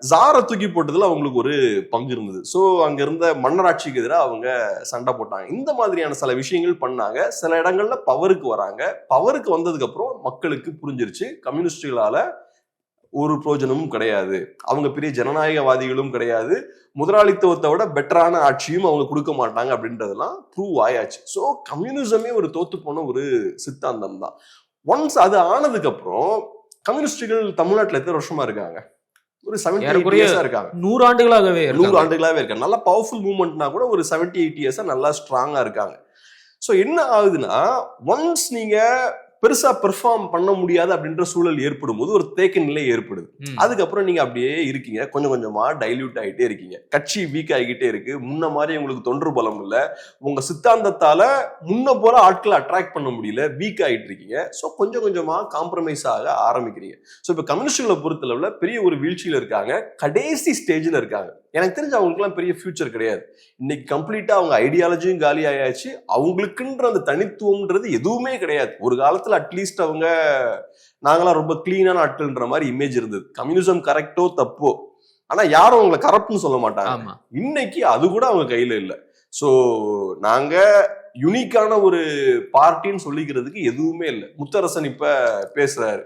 ஜாரை தூக்கி போட்டதுல அவங்களுக்கு ஒரு பங்கு இருந்தது. ஸோ அங்க இருந்த மன்னராட்சிக்கு எதிராக அவங்க சண்டை போட்டாங்க. இந்த மாதிரியான சில விஷயங்கள் பண்ணாங்க. சில இடங்கள்ல பவருக்கு வராங்க. பவருக்கு வந்ததுக்கு அப்புறம் மக்களுக்கு புரிஞ்சிருச்சு கம்யூனிஸ்டுகளால ஒரு பிரயோஜனமும் கிடையாது, அவங்க பெரிய ஜனநாயகவாதிகளும் கிடையாது, முதலாளித்துவத்தை விட பெட்டரான ஆட்சியும் அவங்க கொடுக்க மாட்டாங்க அப்படின்றதெல்லாம் ப்ரூவ் ஆயாச்சு. ஸோ கம்யூனிசமே ஒரு தோத்து போன ஒரு சித்தாந்தம் தான். ஒன்ஸ் அது ஆனதுக்கு அப்புறம் கம்யூனிஸ்டுகள் தமிழ்நாட்டில் எத்தனை வருஷமா இருக்காங்க? ஒரு 70-80 ஏறக்குறைய இயர்ஸா இருக்காங்க. 100 ஆண்டுகளாகவே 100 இருக்காங்க. ஆண்டுகளாவே இருக்காங்க. நல்லா பவர்ஃபுல் மூவ்மெண்ட்னா கூட ஒரு 70-80 இயர்ஸா நல்லா ஸ்ட்ராங்கா இருக்காங்க. ஸோ என்ன ஆகுதுன்னா, ஒன்ஸ் நீங்க பெருசா பெர்ஃபார்ம் பண்ண முடியாது அப்படின்ற சூழல் ஏற்படும் போது ஒரு தேக்க நிலை ஏற்படுது. அதுக்கப்புறம் நீங்க அப்படியே இருக்கீங்க, கொஞ்சம் கொஞ்சமா டைல்யூட் ஆகிட்டே இருக்கீங்க. கட்சி வீக் ஆகிக்கிட்டே இருக்கு. முன்ன மாதிரி உங்களுக்கு தொன்று பலம் இல்ல. உங்க சித்தாந்தத்தால முன்ன போல ஆட்களை அட்ராக்ட் பண்ண முடியல, வீக் ஆகிட்டு இருக்கீங்க. ஸோ கொஞ்சம் கொஞ்சமா காம்ப்ரமைஸ் ஆக ஆரம்பிக்கிறீங்க. ஸோ இப்போ கம்யூனிஸ்டுகளை பொறுத்தளவுல பெரிய ஒரு வீழ்ச்சியில இருக்காங்க, கடைசி ஸ்டேஜ்ல இருக்காங்க. எனக்கு தெரிஞ்சு அவங்களுக்குலாம் பெரிய ஃபியூச்சர் கிடையாது. இன்னைக்கு கம்ப்ளீட்டா அவங்க ஐடியாலஜியும் காலி ஆயாச்சு. அவங்களுக்குன்ற அந்த தனித்துவம்ன்றது எதுவுமே கிடையாது. ஒரு காலத்துல அட்லீஸ்ட் அவங்க நாங்களாம் ரொம்ப கிளீனான ஆட்கள்ன்ற மாதிரி இமேஜ் இருந்தது. கம்யூனிசம் கரெக்டோ தப்போ, ஆனா யாரும் அவங்களை கரப்ட்னு சொல்ல மாட்டாங்க. இன்னைக்கு அது கூட அவங்க கையில இல்ல. சோ நாங்க யுனிக்கான ஒரு பார்ட்டின்னு சொல்லிக்கிறதுக்கு எதுவுமே இல்லை. முத்தரசன் இப்ப பேசுறாரு,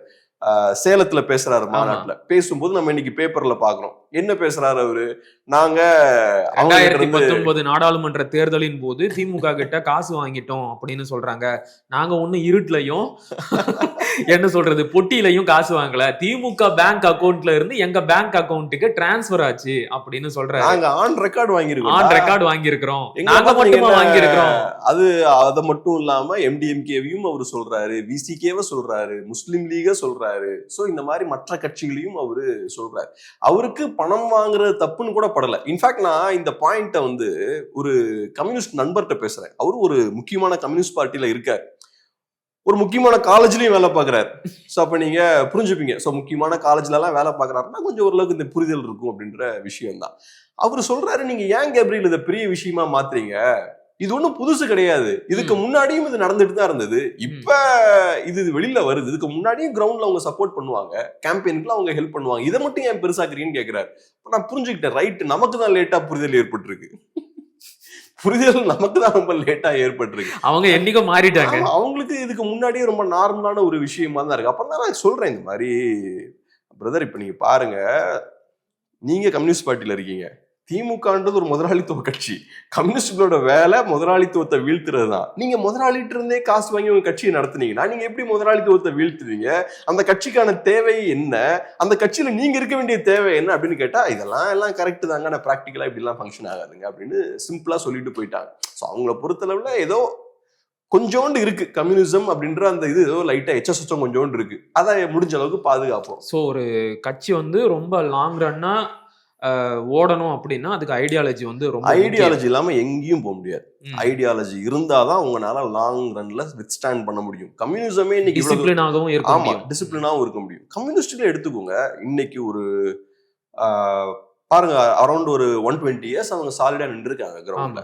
சேலத்துல பேசுறாரு மாநாட்டுல. பேசும்போது நம்ம இன்னைக்கு பேப்பர்ல பாக்குறோம். என்ன பேசுறாரு அவரு? நாங்க 2019 நாடாளுமன்ற தேர்தலின் போது திமுக கிட்ட காசு வாங்கிட்டோம் அப்படின்னு சொல்றாங்க. நாங்க ஒண்ணு இருட்டுலயும் என்ன சொல்றது பொட்டியிலையும் காசு வாங்கல, திமுக பேங்க் அக்கவுண்ட்ல இருந்து எங்க பேங்க் அக்கவுண்ட்டுக்கு டிரான்ஸ்பர் ஆச்சு அப்படின்னு சொல்றாரு. நாங்க ஆன் ரெக்கார்ட் வாங்கிருக்கோம், ஆன் ரெக்கார்ட் வாங்கியிருக்கிறோம், நாங்க மட்டுமா வாங்கியிருக்கிறோம். அது மட்டும் இல்லாம எம்டிஎம்கேவையும் அவர் சொல்றாரு, விசிகேவை சொல்றாரு, முஸ்லிம் லீக சொல்றாரு. சோ இந்த மாதிரி மற்ற கட்சிகளையும் அவரு சொல்றாரு. அவருக்கு பணம் வாங்குறது தப்புன்னு கூட படல. இன்ஃபேக்ட் நான் இந்த பாயிண்ட வந்து ஒரு கம்யூனிஸ்ட் நண்பர்கிட்ட பேசுறேன். அவரு ஒரு முக்கியமான கம்யூனிஸ்ட் பார்ட்டில இருக்காரு, ஒரு முக்கியமான காலேஜ்லயும் வேலை பாக்குறாரு. சோ அப்ப நீங்க புரிஞ்சுப்பீங்க. சோ முக்கியமான காலேஜ்ல எல்லாம் வேலை பாக்குறாருன்னா கொஞ்சம் ஓரளவுக்கு இந்த புரிதல் இருக்கும் அப்படின்ற விஷயம் தான். அவரு சொல்றாரு, நீங்க ஏன் கேப்ரியல் இதை பெரிய விஷயமா மாத்துறீங்க? இது ஒண்ணும் புதுசு கிடையாது. இதுக்கு முன்னாடியும் இது நடந்துட்டு தான் இருந்தது. இப்ப இது வெளியில வருது. இதுக்கு முன்னாடியும் கிரவுண்ட்ல அவங்க சப்போர்ட் பண்ணுவாங்க, கேம்பெயினுக்குலாம் அவங்க ஹெல்ப் பண்ணுவாங்க. இதை மட்டும் ஏன் பெருசாக்குறீங்கன்னு கேட்கிறாரு. நான் புரிஞ்சுக்கிட்டேன், ரைட், நமக்கு தான் லேட்டா புரிதல் ஏற்பட்டிருக்கு. புரிதல் நமக்கு தான் ரொம்ப லேட்டா ஏற்பட்டிருக்கு. அவங்க என்னைக்கும் மாறிட்டாங்க. அவங்களுக்கு இதுக்கு முன்னாடியே ரொம்ப நார்மலான ஒரு விஷயமா தான் இருக்கு. அப்புறம் தான் நான் சொல்றேன், இந்த மாதிரி பிரதர், இப்ப நீங்க பாருங்க, நீங்க கம்யூனிஸ்ட் பார்ட்டில இருக்கீங்க. திமுகன்றது ஒரு முதலாளித்துவ கட்சி. கம்யூனிஸ்டுகளோட வேலை முதலாளித்துவத்தை வீழ்த்துறது தான். நீங்க முதலாளிட்டு இருந்தே காசு வாங்கி உங்க கட்சியை நடத்துனீங்கன்னா நீங்க எப்படி முதலாளித்துவத்தை வீழ்த்துறீங்க? அந்த கட்சிக்கான தேவை என்ன? அந்த கட்சியில நீங்க இருக்க வேண்டிய தேவை என்ன அப்படின்னு கேட்டா, இதெல்லாம் கரெக்ட் தாங்க, நான் பிராக்டிகலா இப்படி எல்லாம் ஃபங்க்ஷன் ஆகாதுங்க அப்படின்னு சிம்பிளா சொல்லிட்டு போயிட்டாங்க. ஸோ அவங்கள பொறுத்தளவுல ஏதோ கொஞ்சோண்டு இருக்கு கம்யூனிசம் அப்படின்ற அந்த இது ஏதோ லைட்டா எச்சம் கொஞ்சோண்டு இருக்கு. அதை முடிஞ்ச அளவுக்கு பாதுகாப்போம். ஸோ ஒரு கட்சி வந்து ரொம்ப லாங் ரன்னா ஓடணும் அப்படின்னா அதுக்கு ஐடியாலஜி வந்து ரொம்ப ஐடியாலஜி இல்லாம எங்கேயும் போக முடியாது. ஐடியாலஜி இருந்தாதான் உங்களால லாங் ரன்ல வித்ஸ்டாண்ட் பண்ண முடியும். கம்யூனிசமே இன்னைக்கு டிசிப்ளினாகவும் இருக்க முடியும். டிசிப்ளினாகவும் இருக்க முடியும். கம்யூனிஸ்ட்ல எடுத்துக்கோங்க, இன்னைக்கு ஒரு பாருங்க, அரௌண்ட் ஒரு 120 இயர்ஸ் அவங்க சாலிடா நின்றுருக்காங்க கிரவுண்ட்ல.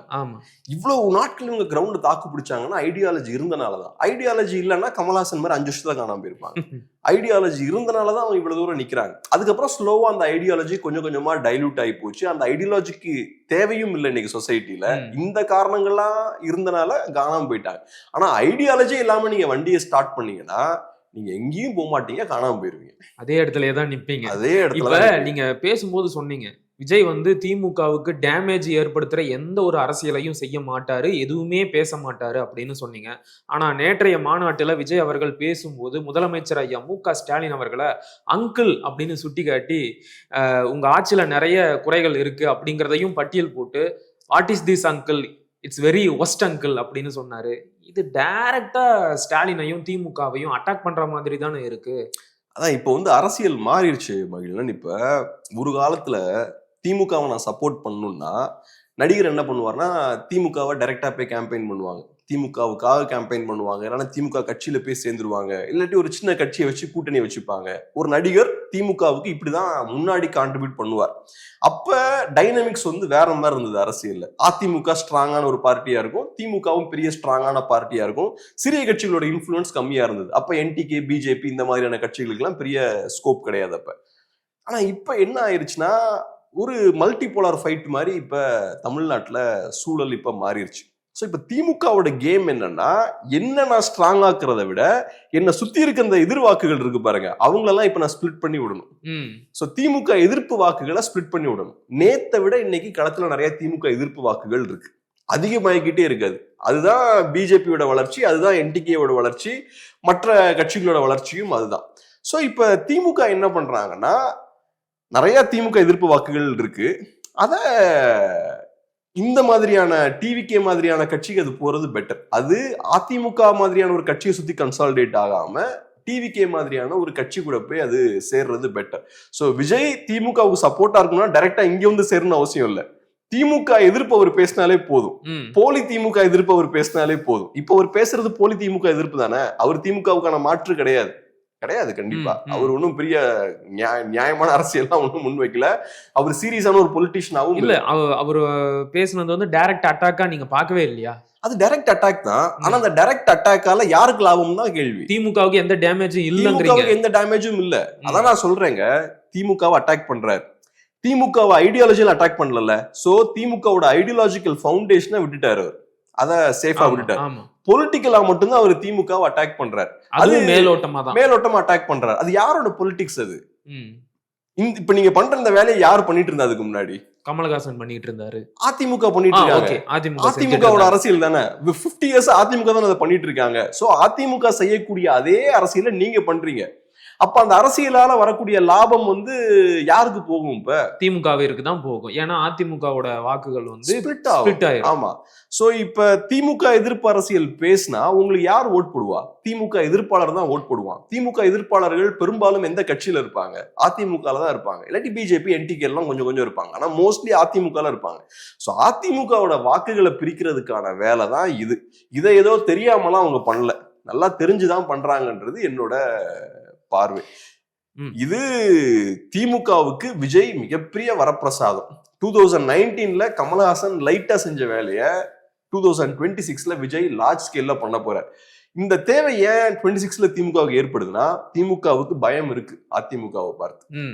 இவ்வளவு நாட்கள் இவங்க கிரவுண்ட் தாக்கு பிடிச்சாங்கன்னா ஐடியாலஜி இருந்தனாலதான். ஐடியாலஜி இல்லைன்னா கமல்ஹாசன் மாதிரி 5 வருஷத்துல காணாம போயிருப்பாங்க. ஐடியாலஜி இருந்தனாலதான் அவங்க இவ்வளவு தூரம் நிக்கிறாங்க. அதுக்கப்புறம் ஸ்லோவா அந்த ஐடியாலஜி கொஞ்சம் கொஞ்சமா டைல்யூட் ஆகி போச்சு. அந்த ஐடியாலஜிக்கு தேவையும் இல்லை இன்னைக்கு சொசைட்டில. இந்த காரணங்கள்லாம் இருந்தனால காணாம போயிட்டாங்க. ஆனா ஐடியாலஜி இல்லாம நீங்க வண்டியை ஸ்டார்ட் பண்ணீங்கன்னா நீங்க எங்கேயும் போக மாட்டீங்க, காணாம போயிருவீங்க. அதே இடத்துல தான் நிப்பீங்க. அதே இடத்துல நீங்க பேசும்போது சொன்னீங்க, விஜய் வந்து திமுகவுக்கு டேமேஜ் ஏற்படுத்துற எந்த ஒரு அரசியலையும் செய்ய மாட்டாரு, எதுவுமே பேச மாட்டாரு அப்படின்னு சொன்னீங்க. ஆனா நேற்றைய மாநாட்டுல விஜய் அவர்கள் பேசும்போது முதலமைச்சர் ஐயா மு.க. ஸ்டாலின் அவர்களை அங்கிள் அப்படின்னு சுட்டி காட்டி, உங்க ஆட்சியில நிறைய குறைகள் இருக்கு அப்படிங்கிறதையும் பட்டியல் போட்டு, what is this uncle, it's very worst uncle அப்படின்னு சொன்னாரு. இது டைரக்டா ஸ்டாலினையும் திமுகவையும் அட்டாக் பண்ற மாதிரி தானே இருக்கு. அதான் இப்போ வந்து அரசியல் மாறிடுச்சு மகிழன். இப்ப ஒரு காலத்துல திமுகவை நான் சப்போர்ட் பண்ணணும்னா நடிகர் என்ன பண்ணுவார்னா திமுகவை டைரக்டா போய் கேம்பெயின் பண்ணுவாங்க, திமுகவுக்காக கேம்பெயின் பண்ணுவாங்க, இல்லைன்னா திமுக கட்சியில போய் சேர்ந்துருவாங்க, இல்லாட்டி ஒரு சின்ன கட்சியை வச்சு கூட்டணி வச்சுப்பாங்க. ஒரு நடிகர் திமுகவுக்கு இப்படிதான் முன்னாடி கான்ட்ரிபியூட் பண்ணுவார். அப்ப டைனமிக்ஸ் வந்து வேற மாதிரி இருந்தது அரசியல்ல. அதிமுக ஸ்ட்ராங்கான ஒரு பார்ட்டியா இருக்கும், திமுகவும் பெரிய ஸ்ட்ராங்கான பார்ட்டியா இருக்கும், சிறிய கட்சிகளோட இன்ஃபுளுன்ஸ் கம்மியா இருந்தது. அப்ப என்டிகே, பிஜேபி இந்த மாதிரியான கட்சிகளுக்கு எல்லாம் பெரிய ஸ்கோப் கிடையாது அப்ப. ஆனா இப்ப என்ன ஆயிடுச்சுன்னா ஒரு மல்டிபோலார் ஃபைட் மாதிரி இப்ப தமிழ்நாட்டுல சூழல் இப்ப மாறிடுச்சு. ஸோ இப்போ திமுகவோட கேம் என்னன்னா, என்ன நான் ஸ்ட்ராங் ஆக்குறத விட என்னை சுத்தி இருக்க அந்த எதிர்வாக்குகள் இருக்கு பாருங்க, அவங்களெல்லாம் இப்ப நான் ஸ்பிளிட் பண்ணி விடணும். ஸோ திமுக எதிர்ப்பு வாக்குகளை ஸ்பிளிட் பண்ணி விடணும். நேத்தை விட இன்னைக்கு களத்துல நிறைய திமுக எதிர்ப்பு வாக்குகள் இருக்கு, அதிகமாகிக்கிட்டே இருக்காது. அதுதான் பிஜேபியோட வளர்ச்சி, அதுதான் என்டிகேவோட வளர்ச்சி, மற்ற கட்சிகளோட வளர்ச்சியும் அதுதான். ஸோ இப்ப திமுக என்ன பண்றாங்கன்னா, நிறைய திமுக எதிர்ப்பு வாக்குகள் இருக்கு. அத இந்த மாதிரியான டிவிகே மாதிரியான கட்சிக்கு அது போறது பெட்டர். அது அதிமுக மாதிரியான ஒரு கட்சியை சுத்தி கன்சாலிடேட் ஆகாம டிவிகே மாதிரியான ஒரு கட்சி கூட போய் அது சேர்றது பெட்டர். சோ விஜய் திமுகவுக்கு சப்போர்ட்டா இருக்கணும்னா டைரக்டா இங்க வந்து சேரணும் அவசியம் இல்ல. திமுக எதிர்ப்பு அவர் பேசினாலே போதும், போலி திமுக எதிர்ப்பு அவர் பேசினாலே போதும். இப்ப அவர் பேசுறது போலி திமுக எதிர்ப்பு தானே, அவர் திமுகவுக்கான மாற்று கிடையாது. கண்டிப்பா அவர் ஒன்னும் பெரிய நியாயமான அரசியல்லாம் ஒன்னும் முன் வைக்கல. அவர் சீரியஸான ஒரு பொலிட்டிஷியனாவும் இல்ல. அவர் பேசுனது வந்து டைரக்ட் அட்டாக்கா நீங்க பார்க்கவே இல்லையா? அது டைரக்ட் அட்டாக் தான். ஆனா அந்த டைரக்ட் அட்டாக்கால யாருக்கு லாபம் தான் கேள்வி. திமுகவுக்கு எந்த டேமேஜும் இல்லங்கறீங்க. திமுகவுக்கு எந்த டேமேஜும் இல்ல. அதான் நான் சொல்றேங்க, திமுகவை அட்டாக் பண்றாரு. திமுகவை ஐடியாலஜியில் அட்டாக் பண்ணல. சோ திமுகவோட ஐடியாலஜிக்கல் ஃபவுண்டேஷனை விட்டுட்டாரு. அத சேஃபா விட்டுட்டாரு. பொலிட்டிக்கலா மட்டும்தான் அவர் திமுகவை அட்டாக் பண்றாரு. அது மேலோட்டமா அட்டாக் பண்றாரு. அது யாரோட பொலிட்டிக்ஸ் அது? இப்ப நீங்க பண்ற இந்த வேலையை யார் பண்ணிட்டு இருந்தா? அதுக்கு முன்னாடி கமலஹாசன் பண்ணிட்டு இருந்தாரு, அதிமுக பண்ணிட்டு இருக்காங்க. அதிமுகவோட அரசியல் தானே, 50 இயர்ஸ் அதிமுக தான் அதை பண்ணிட்டு இருக்காங்க. சோ அதிமுக செய்யக்கூடிய அதே அரசியலை நீங்க பண்றீங்க. அப்ப அந்த அரசியலால வரக்கூடிய லாபம் வந்து யாருக்கு போகும்? இப்ப திமுகவிற்கு தான் போகும். ஏன்னா அதிமுகவோட வாக்குகள் வந்து ஸ்பிளிட் ஆகும். ஆமா. சோ இப்ப திமுக எதிர்ப்பு அரசியல் பேசினா உங்களுக்கு யார் ஓட் போடுவா? திமுக எதிர்ப்பாளர் தான் ஓட் போடுவான். திமுக எதிர்ப்பாளர்கள் பெரும்பாலும் எந்த கட்சியில இருப்பாங்க? அதிமுகல தான் இருப்பாங்க. இல்லாட்டி பிஜேபி, என்டிகே எல்லாம் கொஞ்சம் கொஞ்சம் இருப்பாங்க. ஆனா மோஸ்ட்லி அதிமுகல இருப்பாங்க. சோ அதிமுகவோட வாக்குகளை பிரிக்கிறதுக்கான வேலை தான் இது. இதை ஏதோ தெரியாமலாம் அவங்க பண்ணல, நல்லா தெரிஞ்சுதான் பண்றாங்கன்றது என்னோட பார்வை. இது திமுகவுக்கு விஜய் மிகப்பெரிய வரப்பிரசாதம். 2019ல கமலஹாசன் லைட்டா செஞ்ச வேலைய 2026ல விஜய் லார்ஜ் ஸ்கேல்ல பண்ண போறார். இந்த தேவை ஏன் 26ல திமுகவுக்கு ஏற்படுதுன்னா, திமுகவுக்கு பயம் இருக்கு அதிமுகவை பார்த்து.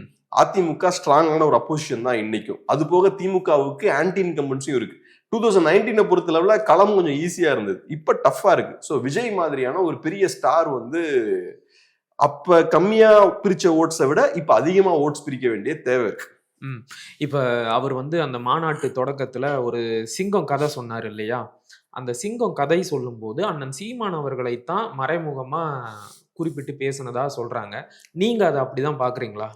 அதிமுக ஸ்ட்ராங்கான ஒரு அப்போசிஷன் தான் இன்னைக்கும். அது போக திமுகவுக்கு ஆன்டி இன்கம்பன்சியும் இருக்கு. 2019 பொறுத்தளவுல களம் கொஞ்சம் ஈஸியா இருந்தது, இப்ப டஃபா இருக்கு. சோ விஜய் மாதிரியான ஒரு பெரிய ஸ்டார் வந்து அப்ப கம்மியா பிரிச்ச ஓட்ஸை விட இப்ப அதிகமா ஓட்ஸ் பிரிக்க வேண்டிய தேவை இருக்கு. இப்ப அவர் வந்து அந்த மாநாட்டு தொடக்கத்துல ஒரு சிங்கம் கதை சொன்னார் இல்லையா? அந்த சிங்கம் கதை சொல்லும் போது அண்ணன் சீமான் அவர்களைத்தான் மறைமுகமா குறிப்பிட்டு பேசினதா சொல்றாங்க. நீங்க அதை அப்படிதான் பாக்குறீங்களா?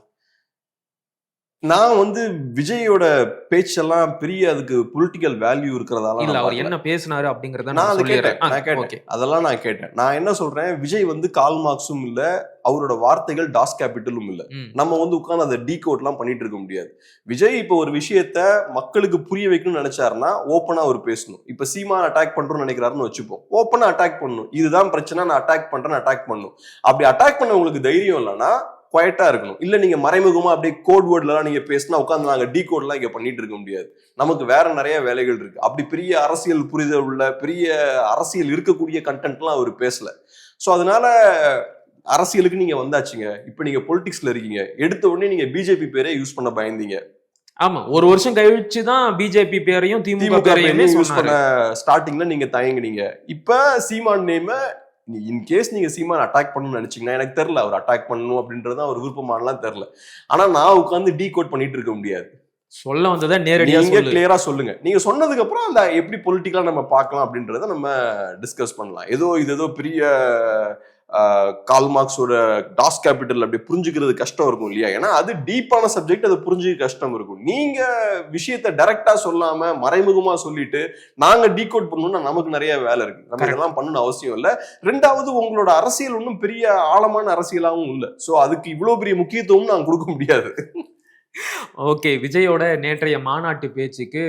நான் வந்து விஜயோட பேச்செல்லாம் பெரிய அதுக்கு பொலிட்டிக்கல் வேல்யூ இருக்கிறதால இல்ல, அவர் என்ன பேசினாரு அப்படிங்கறத நான் கேட்டேன். அதெல்லாம் நான் கேட்டேன். நான் என்ன சொல்றேன், விஜய் வந்து கால் மார்க்ஸும் இல்ல, அவரோட வார்த்தைகள் டாஸ் கேபிட்டலும் இல்ல. நம்ம வந்து உட்கார்ந்து அதை டீகோட் எல்லாம் பண்ணிட்டு இருக்க முடியாது. விஜய் இப்ப ஒரு விஷயத்த மக்களுக்கு புரிய வைக்கணும்னு நினைச்சாருன்னா ஓப்பனா அவர் பேசணும். இப்ப சீமான் அட்டாக் பண்றோம்னு நினைக்கிறாருன்னு வச்சுப்போம், ஓப்பனா அட்டாக் பண்ணணும். இதுதான் பிரச்சனை, நான் அட்டாக் பண்றேன், அட்டாக் பண்ணணும். அப்படி அட்டாக் பண்ண உங்களுக்கு தைரியம் இல்லைன்னா குவைட்டா இருக்கணும். இல்ல நீங்க மறைமுகமா அப்படியே கோட் வேர்ட்ல எல்லாம் நீங்க பேசினா உட்காந்து நாங்க டீ கோட் எல்லாம் இங்க பண்ணிட்டு இருக்க முடியாது. நமக்கு வேற நிறைய வேலைகள் இருக்கு. அப்படி பெரிய அரசியல் புரிதல் உள்ள பெரிய அரசியல் இருக்கக்கூடிய கண்டென்ட் எல்லாம் அவர் பேசல. சோ அதனால அரசியலுக்கு நீங்க வந்தாச்சுங்க, இப்ப நீங்க பொலிட்டிக்ஸ்ல இருக்கீங்க, எடுத்த உடனே நீங்க பிஜேபி பேரே யூஸ் பண்ண பயந்தீங்க. ஆமா, ஒரு வருஷம் கழிச்சுதான் பிஜேபி பேரையும் திமுக பேரையும் யூஸ் பண்ண ஸ்டார்டிங்ல நீங்க தயங்குனீங்க. இப்ப சீமான் நேம இன்கேஸ் நீங்க சீமான் அட்டாக் பண்ணணும்னு நினைச்சீங்கன்னா, எனக்கு தெரியல அவர் அட்டாக் பண்ணணும் அப்படின்றது அவர் விருப்பமானலாம் தெரியல. ஆனா நான் உட்காந்து டீ கோட் பண்ணிட்டு இருக்க முடியாது. சொல்ல வந்ததை நேரடியா கிளியரா சொல்லுங்க. நீங்க சொன்னதுக்கு அப்புறம் அந்த எப்படி பொலிட்டிக்கலா நம்ம பார்க்கலாம் அப்படின்றத நம்ம டிஸ்கஸ் பண்ணலாம். ஏதோ பெரிய கால் மார்க்ஸோட டாஸ் கேபிட்டல் அப்படி புரிஞ்சுக்கிறது கஷ்டம் இருக்கும் இல்லையா? ஏன்னா அது டீப்பான சப்ஜெக்ட், அதை புரிஞ்சுக்க கஷ்டம் இருக்கும். நீங்க விஷயத்த டைரக்டா சொல்லாம மறைமுகமா சொல்லிட்டு நாங்க டீகோட் பண்ணணும்னா நமக்கு நிறைய வேலை இருக்கு. நம்ம இதெல்லாம் பண்ணணும்னு அவசியம் இல்லை. ரெண்டாவது, உங்களோட அரசியல் ஒன்றும் பெரிய ஆழமான அரசியலாகவும் இல்லை. சோ அதுக்கு இவ்வளவு பெரிய முக்கியத்துவம் நான் கொடுக்க முடியாது. ஓகே, விஜயோட நேற்றைய மாநாட்டு பேச்சுக்கு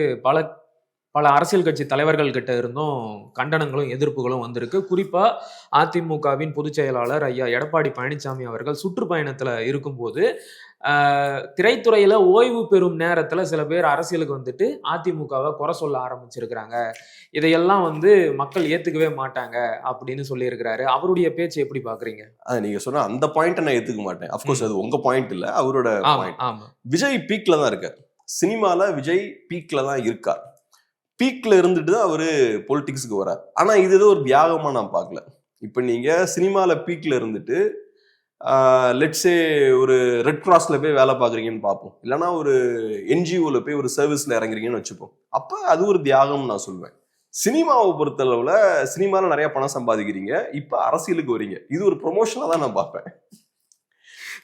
பல அரசியல் கட்சி தலைவர்கள் கிட்ட இருந்தும் கண்டனங்களும் எதிர்ப்புகளும் வந்திருக்கு. குறிப்பா அதிமுகவின் பொதுச் செயலாளர் ஐயா எடப்பாடி பழனிசாமி அவர்கள் சுற்றுப்பயணத்துல இருக்கும்போது திரைத்துறையில ஓய்வு பெறும் நேரத்துல சில பேர் அரசியலுக்கு வந்துட்டு அதிமுகவை குறை சொல்ல ஆரம்பிச்சிருக்கிறாங்க, இதையெல்லாம் வந்து மக்கள் ஏத்துக்கவே மாட்டாங்க அப்படின்னு சொல்லி இருக்கிறாரு. அவருடைய பேச்சு எப்படி பாக்குறீங்க? நீங்க சொன்ன அந்த பாயிண்ட் நான் ஏத்துக்க மாட்டேன். அப்கோர்ஸ் அது உங்க பாயிண்ட் இல்ல, அவரோட பாயிண்ட். விஜய் பீக்ல தான் இருக்கார். சினிமால விஜய் பீக்ல தான் இருக்கார். பீக்ல இருந்துட்டு தான் அவரு பொலிட்டிக்ஸ்க்கு வரார். ஆனா இது ஏதோ ஒரு தியாகமா நான் பார்க்கல. இப்ப நீங்க சினிமால பீக்ல இருந்துட்டு லெட்ஸே ஒரு ரெட் கிராஸ்ல போய் வேலை பாக்குறீங்கன்னு பார்ப்போம், இல்லைன்னா ஒரு என்ஜிஓல போய் ஒரு சர்வீஸ்ல இறங்குறீங்கன்னு வச்சுப்போம். அப்ப அது ஒரு தியாகம் நான் சொல்வேன். சினிமாவை பொறுத்தளவுல சினிமால நிறைய பணம் சம்பாதிக்கிறீங்க, இப்ப அரசியலுக்கு வரீங்க, இது ஒரு ப்ரொமோஷனா தான் நான் பார்ப்பேன்.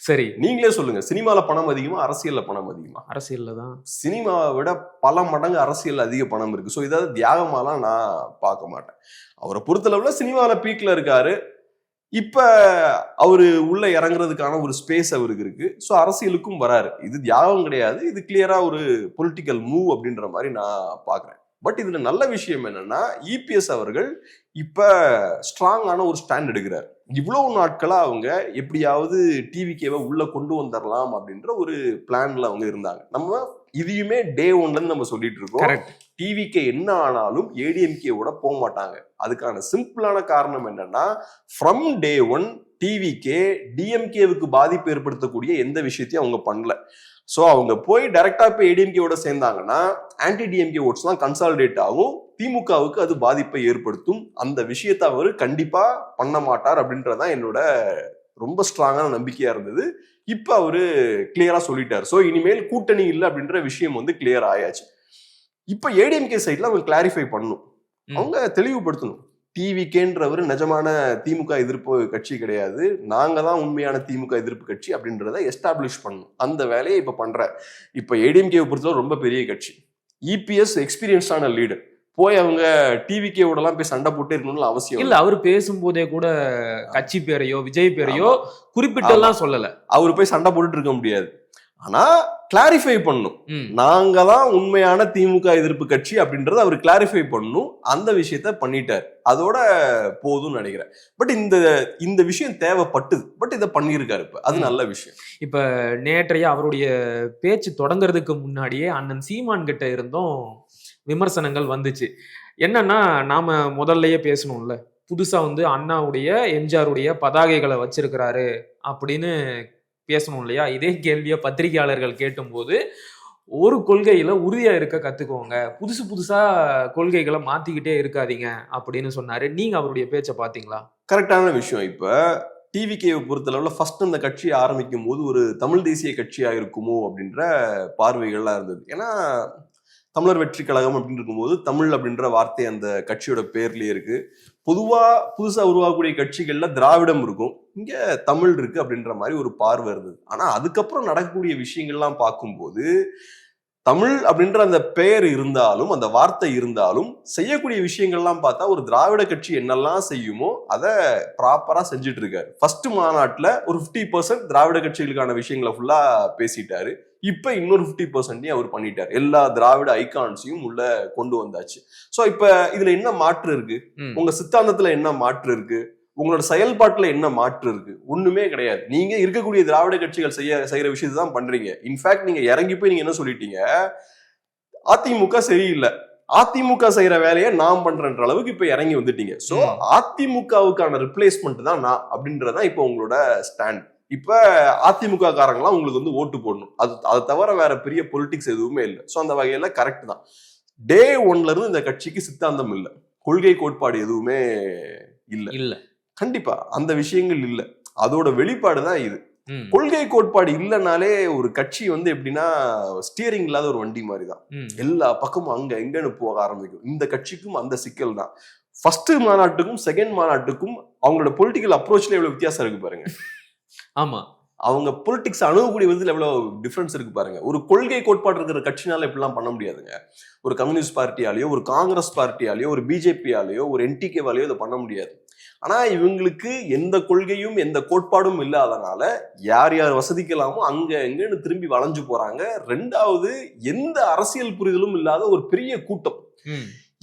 சரி, நீங்களே சொல்லுங்க, சினிமால பணம் அதிகமா, அரசியல்ல பணம் அதிகமா? அரசியல்ல தான். சினிமாவை விட பல மடங்கு அரசியல் அதிக பணம் இருக்கு. ஸோ இதாவது தியாகமாலாம் நான் பார்க்க மாட்டேன். அவரை பொறுத்தளவுல சினிமாவில் பீக்ல இருக்காரு. இப்ப அவரு உள்ள இறங்குறதுக்கான ஒரு ஸ்பேஸ் அவருக்கு இருக்கு. ஸோ அரசியலுக்கும் வராரு. இது தியாகம் கிடையாது, இது கிளியரா ஒரு பொலிட்டிக்கல் மூவ் அப்படின்ற மாதிரி நான் பாக்குறேன். பட் இதுல நல்ல விஷயம் என்னன்னா, இபிஎஸ் அவர்கள் இப்ப ஸ்ட்ராங்கான ஒரு ஸ்டாண்ட் எடுக்கிறார். இவ்வளவு நாட்களா அவங்க எப்படியாவது டிவிகேவை உள்ள கொண்டு வந்துடலாம் அப்படின்ற ஒரு பிளான்ல அவங்க இருந்தாங்க. நம்ம இதையுமே டே ஒன்ல இருந்து நம்ம சொல்லிட்டு இருக்கோம். டிவிகே என்ன ஆனாலும் ஏடிஎம்கேவோட போக மாட்டாங்க. அதுக்கான சிம்பிளான காரணம் என்னன்னா, ஃப்ரம் டே ஒன் டிவிகே டிஎம்கேவுக்கு பாதிப்பு ஏற்படுத்தக்கூடிய எந்த விஷயத்தையும் அவங்க பண்ணல. ஸோ அவங்க போய் டைரக்டா போய் ஏடிஎம்கேவோட சேர்ந்தாங்கன்னா ஆன்டி டிஎம்கே ஓட்ஸ் தான் கன்சாலிடேட் ஆகும். திமுகவுக்கு அது பாதிப்பை ஏற்படுத்தும். அந்த விஷயத்தை அவர் கண்டிப்பா பண்ண மாட்டார் அப்படின்றதான் என்னோட ரொம்ப ஸ்ட்ராங்கான நம்பிக்கையா இருந்தது. இப்ப அவரு கிளியரா சொல்லிட்டாரு. ஸோ இனிமேல் கூட்டணி இல்லை அப்படின்ற விஷயம் வந்து கிளியர் ஆயாச்சு. இப்ப ஏடிஎம்கே சைட்ல அவங்க கிளாரிஃபை பண்ணணும், அவங்க தெளிவுபடுத்தணும். டிவிகேன்றவர் நிஜமான திமுக எதிர்ப்பு கட்சி கிடையாது, நாங்க தான் உண்மையான திமுக எதிர்ப்பு கட்சி அப்படின்றத எஸ்டாப்ளிஷ் பண்ணணும். அந்த வேலையை இப்ப பண்ற. இப்ப ஏடிஎம்கேவை பொறுத்தவரை ரொம்ப பெரிய கட்சி. இபிஎஸ் எக்ஸ்பீரியன்ஸான லீடர். போய் அவங்க டிவிகேவோட எல்லாம் போய் சண்டை போட்டு இருக்கணும்னு அவசியம் இல்ல. அவர் பேசும்போதே கூட கட்சி பேரையோ விஜய் பேரையோ குறிப்பிட்டெல்லாம் சொல்லல. அவரு போய் சண்டை போட்டுட்டு இருக்க முடியாது. ஆனா கிளாரிஃபை பண்ணும், நாங்க தான் உண்மையான திமுக எதிர்ப்பு கட்சி அப்படின்றத அவர் கிளாரிஃபை பண்ணும். அந்த விஷயத்த பண்ணிட்டார், அதோட போதும்னு நினைக்கிறேன். பட் இந்த விஷயம் தேவைப்பட்டது, பட் இதை பண்ணியிருக்காரு. இப்ப அது நல்ல விஷயம். இப்ப நேற்றைய அவருடைய பேச்சு தொடங்குறதுக்கு முன்னாடியே அண்ணன் சீமான் கிட்ட இருந்தும் விமர்சனங்கள் வந்துச்சு. என்னன்னா, நாம முதல்லயே பேசணும்ல, புதுசா வந்து அண்ணாவுடைய எம்ஜிஆருடைய பதாகைகளை வச்சிருக்கிறாரு அப்படின்னு பேசணும் இல்லையா? இதே கேள்வியை பத்திரிகையாளர்கள் கேட்டும்போது, ஒரு கொள்கையில உறுதியா இருக்க கத்துக்கோங்க, புதுசு புதுசா கொள்கைகளை மாத்திக்கிட்டே இருக்காதீங்க அப்படின்னு சொன்னாரு. நீங்க அவருடைய பேச்சை பாத்தீங்களா? கரெக்டான விஷயம். இப்ப டிவிகேவை பொறுத்தளவுல ஃபர்ஸ்ட் அந்த கட்சியை ஆரம்பிக்கும் போது ஒரு தமிழ் தேசிய கட்சியா இருக்குமோ அப்படின்ற பார்வைகள்லாம் இருந்தது. ஏன்னா தமிழர் வெற்றி கழகம் அப்படின்னு இருக்கும்போது தமிழ் அப்படின்ற வார்த்தை அந்த கட்சியோட பேர்லயே இருக்கு. பொதுவா புதுசா உருவாகக்கூடிய கட்சிகள்ல திராவிடம் இருக்கும், இங்க தமிழ் இருக்கு அப்படின்ற மாதிரி ஒரு பார்வை இருந்தது. ஆனா அதுக்கப்புறம் நடக்கக்கூடிய விஷயங்கள்லாம் பார்க்கும்போது தமிழ் அப்படின்ற அந்த பெயர் இருந்தாலும் அந்த வார்த்தை இருந்தாலும் செய்யக்கூடிய விஷயங்கள்லாம் பார்த்தா ஒரு திராவிட கட்சி என்னெல்லாம் செய்யுமோ அதை ப்ராப்பரா செஞ்சுட்டு இருக்காரு. ஃபர்ஸ்ட் மாநாட்டுல ஒரு 50% திராவிட கட்சிகளுக்கான விஷயங்களை ஃபுல்லா பேசிட்டாரு. இப்ப இன்னொரு 50% அவர் பண்ணிட்டார். எல்லா திராவிட ஐகான்ஸையும் உள்ள கொண்டு வந்தாச்சு. சோ இப்ப இதுல என்ன மாற்று இருக்கு? உங்க சித்தாந்தத்துல என்ன மாற்று இருக்கு? உங்களோட செயல்பாட்டுல என்ன மாற்று இருக்கு? ஒண்ணுமே கிடையாது. நீங்க இருக்கக்கூடிய திராவிட கட்சிகள் செய்யற விஷயத்தை தான் பண்றீங்க. இன்ஃபேக்ட் நீங்க இறங்கி போய் நீங்க என்ன சொல்லிட்டீங்க, அதிமுக சரியில்லை, அதிமுக செய்யற வேலையை நான் பண்றன்ற அளவுக்கு இப்ப இறங்கி வந்துட்டீங்க. சோ அதிமுகவுக்கான ரிப்ளேஸ்மெண்ட் தான் நான் அப்படின்றதான் இப்ப உங்களோட ஸ்டாண்ட். இப்ப அதிமுக காரங்களாம் உங்களுக்கு வந்து ஓட்டு போடணும், அதை தவிர வேற பெரிய பொலிட்டிக்ஸ் எதுவுமே இல்லை. சோ அந்த வகையில கரெக்ட் தான். டே ஒன்ல இருந்து இந்த கட்சிக்கு சித்தாந்தம் இல்லை, கொள்கை கோட்பாடு எதுவுமே இல்ல. கண்டிப்பா அந்த விஷயங்கள் இல்ல, அதோட வெளிப்பாடு தான் இது. கொள்கை கோட்பாடு இல்லைனாலே ஒரு கட்சி வந்து எப்படின்னா ஸ்டியரிங் இல்லாத ஒரு வண்டி மாதிரி தான். எல்லா பக்கமும் அங்க எங்கன்னு போக ஆரம்பிக்கும். இந்த கட்சிக்கும் அந்த சிக்கல் தான். ஃபர்ஸ்ட் மாநாட்டுக்கும் செகண்ட் மாநாட்டுக்கும் அவங்களோட பொலிட்டிக்கல் அப்ரோச்ல எவ்வளவு வித்தியாசம் இருக்கு பாருங்க. ஆமா, அவங்க பொலிட்டிக்ஸ் அணுகக்கூடிய விதத்துல எவ்வளவு டிஃபரன்ஸ் இருக்கு பாருங்க. ஒரு கொள்கை கோட்பாடு இருக்கிற கட்சினால இப்படிலாம் பண்ண முடியாதுங்க. ஒரு கம்யூனிஸ்ட் பார்ட்டியாலேயோ ஒரு காங்கிரஸ் பார்ட்டியாலேயோ ஒரு பிஜேபியாலேயோ ஒரு என்டிகேவாலேயோ இதை பண்ண முடியாது. ஆனா இவங்களுக்கு எந்த கொள்கையும் எந்த கோட்பாடும் இல்லாதனால யார் யார் வசதிக்கலாமோ அங்க எங்கன்னு திரும்பி வளைஞ்சு போறாங்க. ரெண்டாவது, எந்த அரசியல் புரிதலும் இல்லாத ஒரு பெரிய கூட்டம்.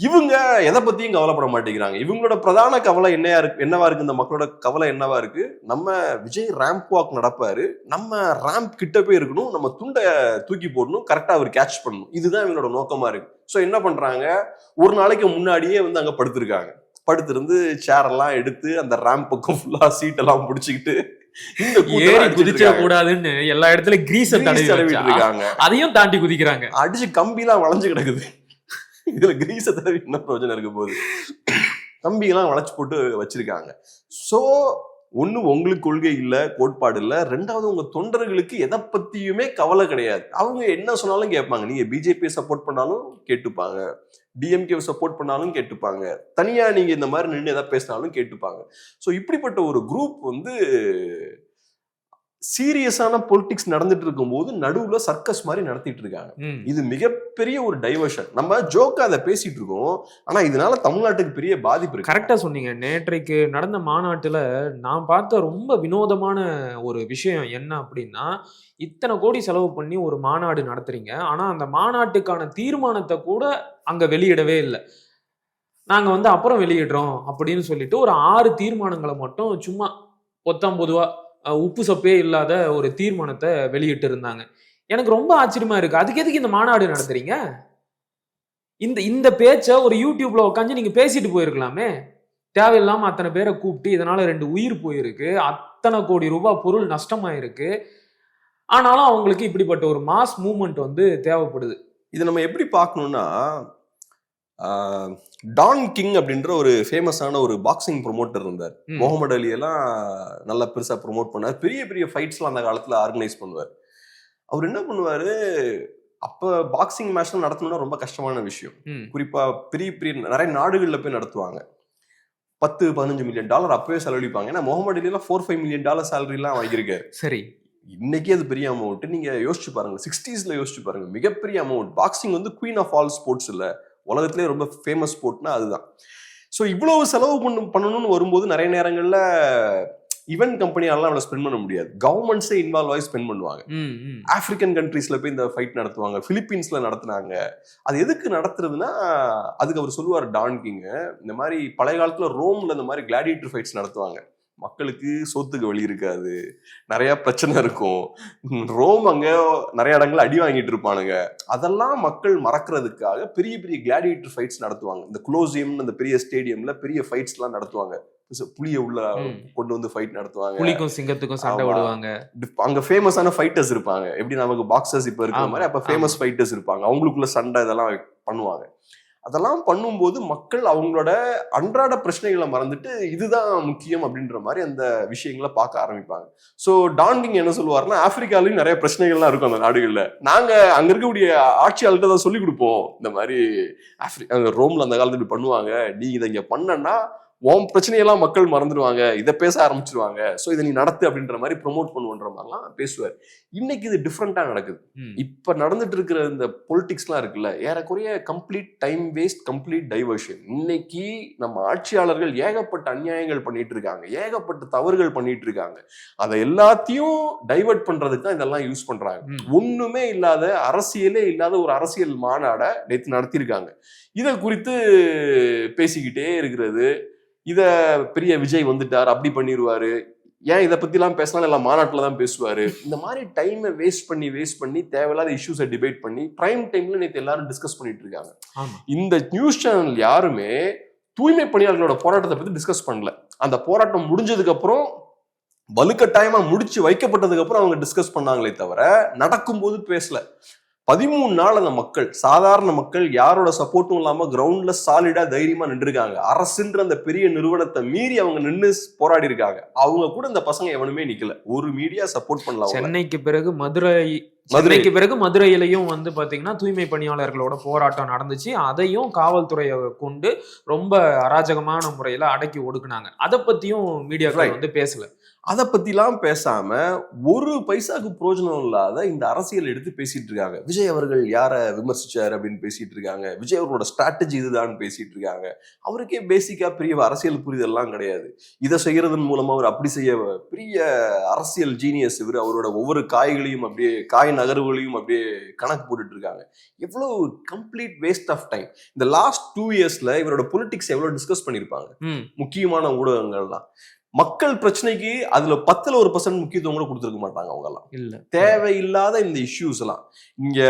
இவங்க எதை பத்தியும் கவலைப்பட மாட்டேங்கிறாங்க. இவங்களோட பிரதான கவலை என்னவா இருக்கு? இந்த மக்களோட கவலை என்னவா இருக்கு? நம்ம விஜய் ரேம்ப் வாக் நடப்பாரு, நம்ம ரேம்ப் கிட்ட போய் இருக்கணும், நம்ம துண்டை தூக்கி போடணும், கரெக்டா அவர் கேட்ச் பண்ணணும். இதுதான் இவங்களோட நோக்கமா இருக்கு. சோ என்ன பண்றாங்க, ஒரு நாளைக்கு முன்னாடியே வந்து அங்க படுத்திருக்காங்க. படுத்திருந்து சேர் எல்லாம் எடுத்து அந்த ரேம்ப் பக்கம் ஃபுல்லா சீட் எல்லாம் பிடிச்சிக்கிட்டு குதிச்ச கூடாதுன்னு எல்லா இடத்துலயும் கிரீஸ் தடவிட்டு இருக்காங்க. அதையும் தாண்டி குதிக்கிறாங்க. அடிச்சு கம்பி எல்லாம் வளைஞ்சு கிடக்குது. இதுல கிரீஸ தடவி என்ன பிரயோஜனம் இருக்க போகுது? கம்பியெல்லாம் வளைச்சு போட்டு வச்சிருக்காங்க. சோ ஒண்ணு, உங்களுக்கு கொள்கை இல்ல, கோட்பாடு இல்ல. ரெண்டாவது, உங்க தொண்டர்களுக்கு எதை பத்தியுமே கவலை கிடையாது. அவங்க என்ன சொன்னாலும் கேட்பாங்க. நீங்க பிஜேபி சப்போர்ட் பண்ணாலும் கேட்டுப்பாங்க, டிஎம்கே சப்போர்ட் பண்ணாலும் கேட்டுப்பாங்க, தனியா நீங்க இந்த மாதிரி நின்று எதை பேசினாலும் கேட்டுப்பாங்க. சோ இப்படிப்பட்ட ஒரு குரூப் வந்து சீரியஸான பொலிட்டிக்ஸ் நடந்துட்டு இருக்கும்போது நடுவுல சர்க்கஸ் மாதிரி நடத்திட்டு இருக்காங்க. இது மிகப்பெரிய ஒரு டைவர்ஷன். நம்ம ஜோக்கா அதை பேசிட்டு இருக்கோம், ஆனா இதனால தமிழ்நாட்டுக்கு பெரிய பாதிப்பு இருக்கு. கரெக்டா சொன்னீங்க. நேற்றைக்கு நடந்த மாநாட்டுல நான் பார்த்த ரொம்ப வினோதமான ஒரு விஷயம் என்ன அப்படின்னா, இத்தனை கோடி செலவு பண்ணி ஒரு மாநாடு நடத்துறீங்க, ஆனா அந்த மாநாட்டுக்கான தீர்மானத்தை கூட அங்க வெளியிடவே இல்லை. நாங்க வந்து அப்புறம் வெளியிடுறோம் அப்படின்னு சொல்லிட்டு ஒரு 6 தீர்மானங்களை மட்டும் சும்மா பொத்தாம் பொதுவா உப்பு சப்பே இல்லாத ஒரு தீர்மானத்தை வெளியிட்டு இருந்தாங்க. எனக்கு ரொம்ப ஆச்சரியமா இருக்கு. அதுக்கு எதுக்கு இந்த மாநாடு நடத்துறீங்க? இந்த பேச்ச ஒரு யூடியூப்ல உட்காந்து நீங்க பேசிட்டு போயிருக்கலாமே. தேவையில்லாம அத்தனை பேரை கூப்பிட்டு இதனால 2 உயிர் போயிருக்கு, அத்தனை கோடி ரூபாய் பொருள் நஷ்டமாயிருக்கு. ஆனாலும் அவங்களுக்கு இப்படிப்பட்ட ஒரு மாஸ் மூவ்மெண்ட் வந்து தேவைப்படுது. இதை நம்ம எப்படி பார்க்கணும்னா, டான் கிங் அப்படின்ற ஒரு ஃபேமஸான ஒரு பாக்ஸிங் ப்ரொமோட்டர் இருந்தார். முகமது அலி எல்லாம் நல்லா பெருசா ப்ரொமோட் பண்ணார். பெரிய பெரிய ஃபைட்ஸ்லாம் அந்த காலத்துல ஆர்கனைஸ் பண்ணுவார். அவர் என்ன பண்ணுவாரு, அப்ப பாக்ஸிங் மேட்ச்லாம் நடத்தணும்னா ரொம்ப கஷ்டமான விஷயம். குறிப்பா பெரிய பெரிய நிறைய நாடுகள்ல போய் நடத்துவாங்க. $10-15 மில்லியன் அப்பவே செலவழிப்பாங்க. ஏன்னா முகமது அலி எல்லாம் $4-5 மில்லியன் சேலரி எல்லாம் வாங்கியிருக்காரு. சரி, இன்னைக்கு அது பெரிய அமௌண்ட். நீங்க யோசிச்சு பாருங்க, 60s யோசிச்சு பாருங்க, மிகப்பெரிய அமௌண்ட். பாக்ஸிங் வந்து குவீன் ஆஃப் ஆல் ஸ்போர்ட்ஸ் இல்ல, உலகத்திலே ரொம்ப ஃபேமஸ் ஸ்போர்ட்னா அதுதான். ஸோ இவ்வளவு செலவு பண்ணணும்னு வரும்போது நிறைய நேரங்கள்ல ஈவென்ட் கம்பெனியாலாம் அவ்வளவு ஸ்பெண்ட் பண்ண முடியாது. கவர்மெண்ட்ஸே இன்வால்வ் ஆகி ஸ்பெண்ட் பண்ணுவாங்க. ஆப்பிரிக்கன் கண்ட்ரீஸ்ல போய் இந்த ஃபைட் நடத்துவாங்க, பிலிப்பீன்ஸ்ல நடத்துனாங்க. அது எதுக்கு நடத்துறதுன்னா, அதுக்கு அவர் சொல்லுவார் டான் கிங், இந்த மாதிரி பழைய காலத்துல ரோம்ல இந்த மாதிரி கிளாடியேட்டர் ஃபைட்ஸ் நடத்துவாங்க. மக்களுக்கு சோத்துக்கு வழி இருக்காது, நிறைய பிரச்சனை இருக்கும், ரோம் அங்க நிறைய இடங்கள்ல அடி வாங்கிட்டு இருப்பானுங்க. அதெல்லாம் மக்கள் மறக்கிறதுக்காக பெரிய பெரிய கிளாடியேட்டர் ஃபைட்ஸ் நடத்துவாங்க. இந்த குலோசியம், அந்த பெரிய ஸ்டேடியம்ல பெரிய ஃபைட்ஸ் எல்லாம் நடத்துவாங்க. புலிய உள்ள கொண்டு வந்து ஃபைட் நடத்துவாங்க, புலிக்கும் சிங்கத்துக்கும் சண்டை விடுவாங்க. அங்க ஃபேமஸான ஃபைட்டர்ஸ் இருப்பாங்க. எப்படி நமக்கு பாக்ஸர்ஸ் இப்ப இருக்கிற மாதிரி அப்ப ஃபேமஸ் ஃபைட்டர்ஸ் இருப்பாங்க. அவங்களுக்குள்ள சண்டை இதெல்லாம் பண்ணுவாங்க. அதெல்லாம் பண்ணும்போது மக்கள் அவங்களோட அன்றாட பிரச்சனைகளை மறந்துட்டு இதுதான் முக்கியம் அப்படின்ற மாதிரி அந்த விஷயங்களை பார்க்க ஆரம்பிப்பாங்க. ஸோ டான் கிங் என்ன சொல்லுவாருன்னா, ஆப்பிரிக்காலையும் நிறைய பிரச்சனைகள்லாம் இருக்கும் அந்த நாடுகள்ல. நாங்க அங்க இருக்கக்கூடிய ஆட்சியாளர்கிட்ட தான் சொல்லி கொடுப்போம், இந்த மாதிரி ரோம்ல அந்த காலத்துல இப்படி பண்ணுவாங்க, நீ இதை இங்க பண்ணனா உன் பிரச்சனையெல்லாம் மக்கள் மறந்துடுவாங்க, இதை பேச ஆரம்பிச்சிருவாங்க, ஸோ இதை நீ நடத்து அப்படின்ற மாதிரி ப்ரொமோட் பண்ணுவோன்ற மாதிரிலாம் பேசுவார். இன்னைக்கு இது டிஃப்ரெண்டா நடக்குது. இப்ப நடந்துட்டு இருக்கிற இந்த பொலிட்டிக்ஸ்லாம் இருக்குல்ல, ஏறக்குறைய complete time waste, complete diversion. இன்னைக்கு நம்ம ஆட்சியாளர்கள் ஏகப்பட்ட அநியாயங்கள் பண்ணிட்டு இருக்காங்க, ஏகப்பட்ட தவறுகள் பண்ணிட்டு இருக்காங்க. அதை எல்லாத்தையும் டைவர்ட் பண்றதுக்கு தான் இதெல்லாம் யூஸ் பண்றாங்க. ஒண்ணுமே இல்லாத, அரசியலே இல்லாத ஒரு அரசியல் மாநாட நேற்று நடத்தியிருக்காங்க. இதை குறித்து பேசிக்கிட்டே இருக்கிறது, இத பெரிய விஜய் வந்துட்டார் அப்படி பண்ணிடுவாரு, ஏன் இதை பத்தி எல்லாம் பேசலாம், எல்லாம் மாநாட்டில் தான் பேசுவாரு. இந்த மாதிரி டைமை வேஸ்ட் பண்ணி தேவையில்லாத இஷ்யூஸை டிபேட் பண்ணி பிரைம் டைம்ல நேற்று எல்லாரும் டிஸ்கஸ் பண்ணிட்டு இருக்காங்க. இந்த நியூஸ் சேனல் யாருமே தூய்மை பணியாளர்களோட போராட்டத்தை பத்தி டிஸ்கஸ் பண்ணல. அந்த போராட்டம் முடிஞ்சதுக்கு அப்புறம், வலுக்கட்டாயமா முடிச்சு வைக்கப்பட்டதுக்கு அப்புறம் அவங்க டிஸ்கஸ் பண்ணாங்களே தவிர நடக்கும்போது பேசல. 13 நாள் அந்த மக்கள், சாதாரண மக்கள், யாரோட சப்போர்ட்டும் இல்லாம கிரவுண்ட்ல சாலிடா தைரியமா நின்றுருக்காங்க. அரசுன்ற அந்த பெரிய நிறுவனத்தை மீறி அவங்க நின்று போராடி இருக்காங்க. அவங்க கூட இந்த பசங்க எவனுமே நிக்கல, ஒரு மீடியா சப்போர்ட் பண்ணல. சென்னைக்கு பிறகு மதுரையிலையும் வந்து பாத்தீங்கன்னா தூய்மை பணியாளர்களோட போராட்டம் நடந்துச்சு. அதையும் காவல்துறையை கொண்டு ரொம்ப அராஜகமான முறையில அடக்கி ஒடுக்குனாங்க. அதை பத்தியும் மீடியாக்கள் வந்து பேசல. அதை பத்திலாம் பேசாம ஒரு பைசாக்கு பிரயோஜனம் இல்லாத இந்த அரசியல் எடுத்து பேசிட்டு இருக்காங்க. விஜய் அவர்கள் யாரை விமர்சிச்சாரு அப்படின்னு பேசிட்டு இருக்காங்க, விஜய் அவர்களோட ஸ்ட்ராட்டஜி இதுதான் பேசிட்டு இருக்காங்க. அவருக்கே பேசிக்கா பெரிய அரசியல் புரிதல்லாம் கிடையாது. இதை செய்யறதன் மூலமா அவர் அப்படி செய்ய பெரிய அரசியல் ஜீனியஸ் இவர். அவரோட ஒவ்வொரு காய்களையும் அப்படியே, காய் நகர்வுகளையும் அப்படியே கணக்கு போட்டுட்டு இருக்காங்க. எவ்வளவு கம்ப்ளீட் வேஸ்ட் ஆஃப் டைம். இந்த லாஸ்ட் 2 இயர்ஸ்ல இவரோட பொலிட்டிக்ஸ் எவ்வளவு டிஸ்கஸ் பண்ணிருப்பாங்க முக்கியமான ஊடகங்கள்லாம். மக்கள் பிரச்சனைக்கு அதுல 10% முக்கியத்துவம் கூட கொடுத்துருக்க மாட்டாங்க அவங்க எல்லாம். இல்ல, தேவையில்லாத இந்த இஷ்யூஸ் எல்லாம் இங்க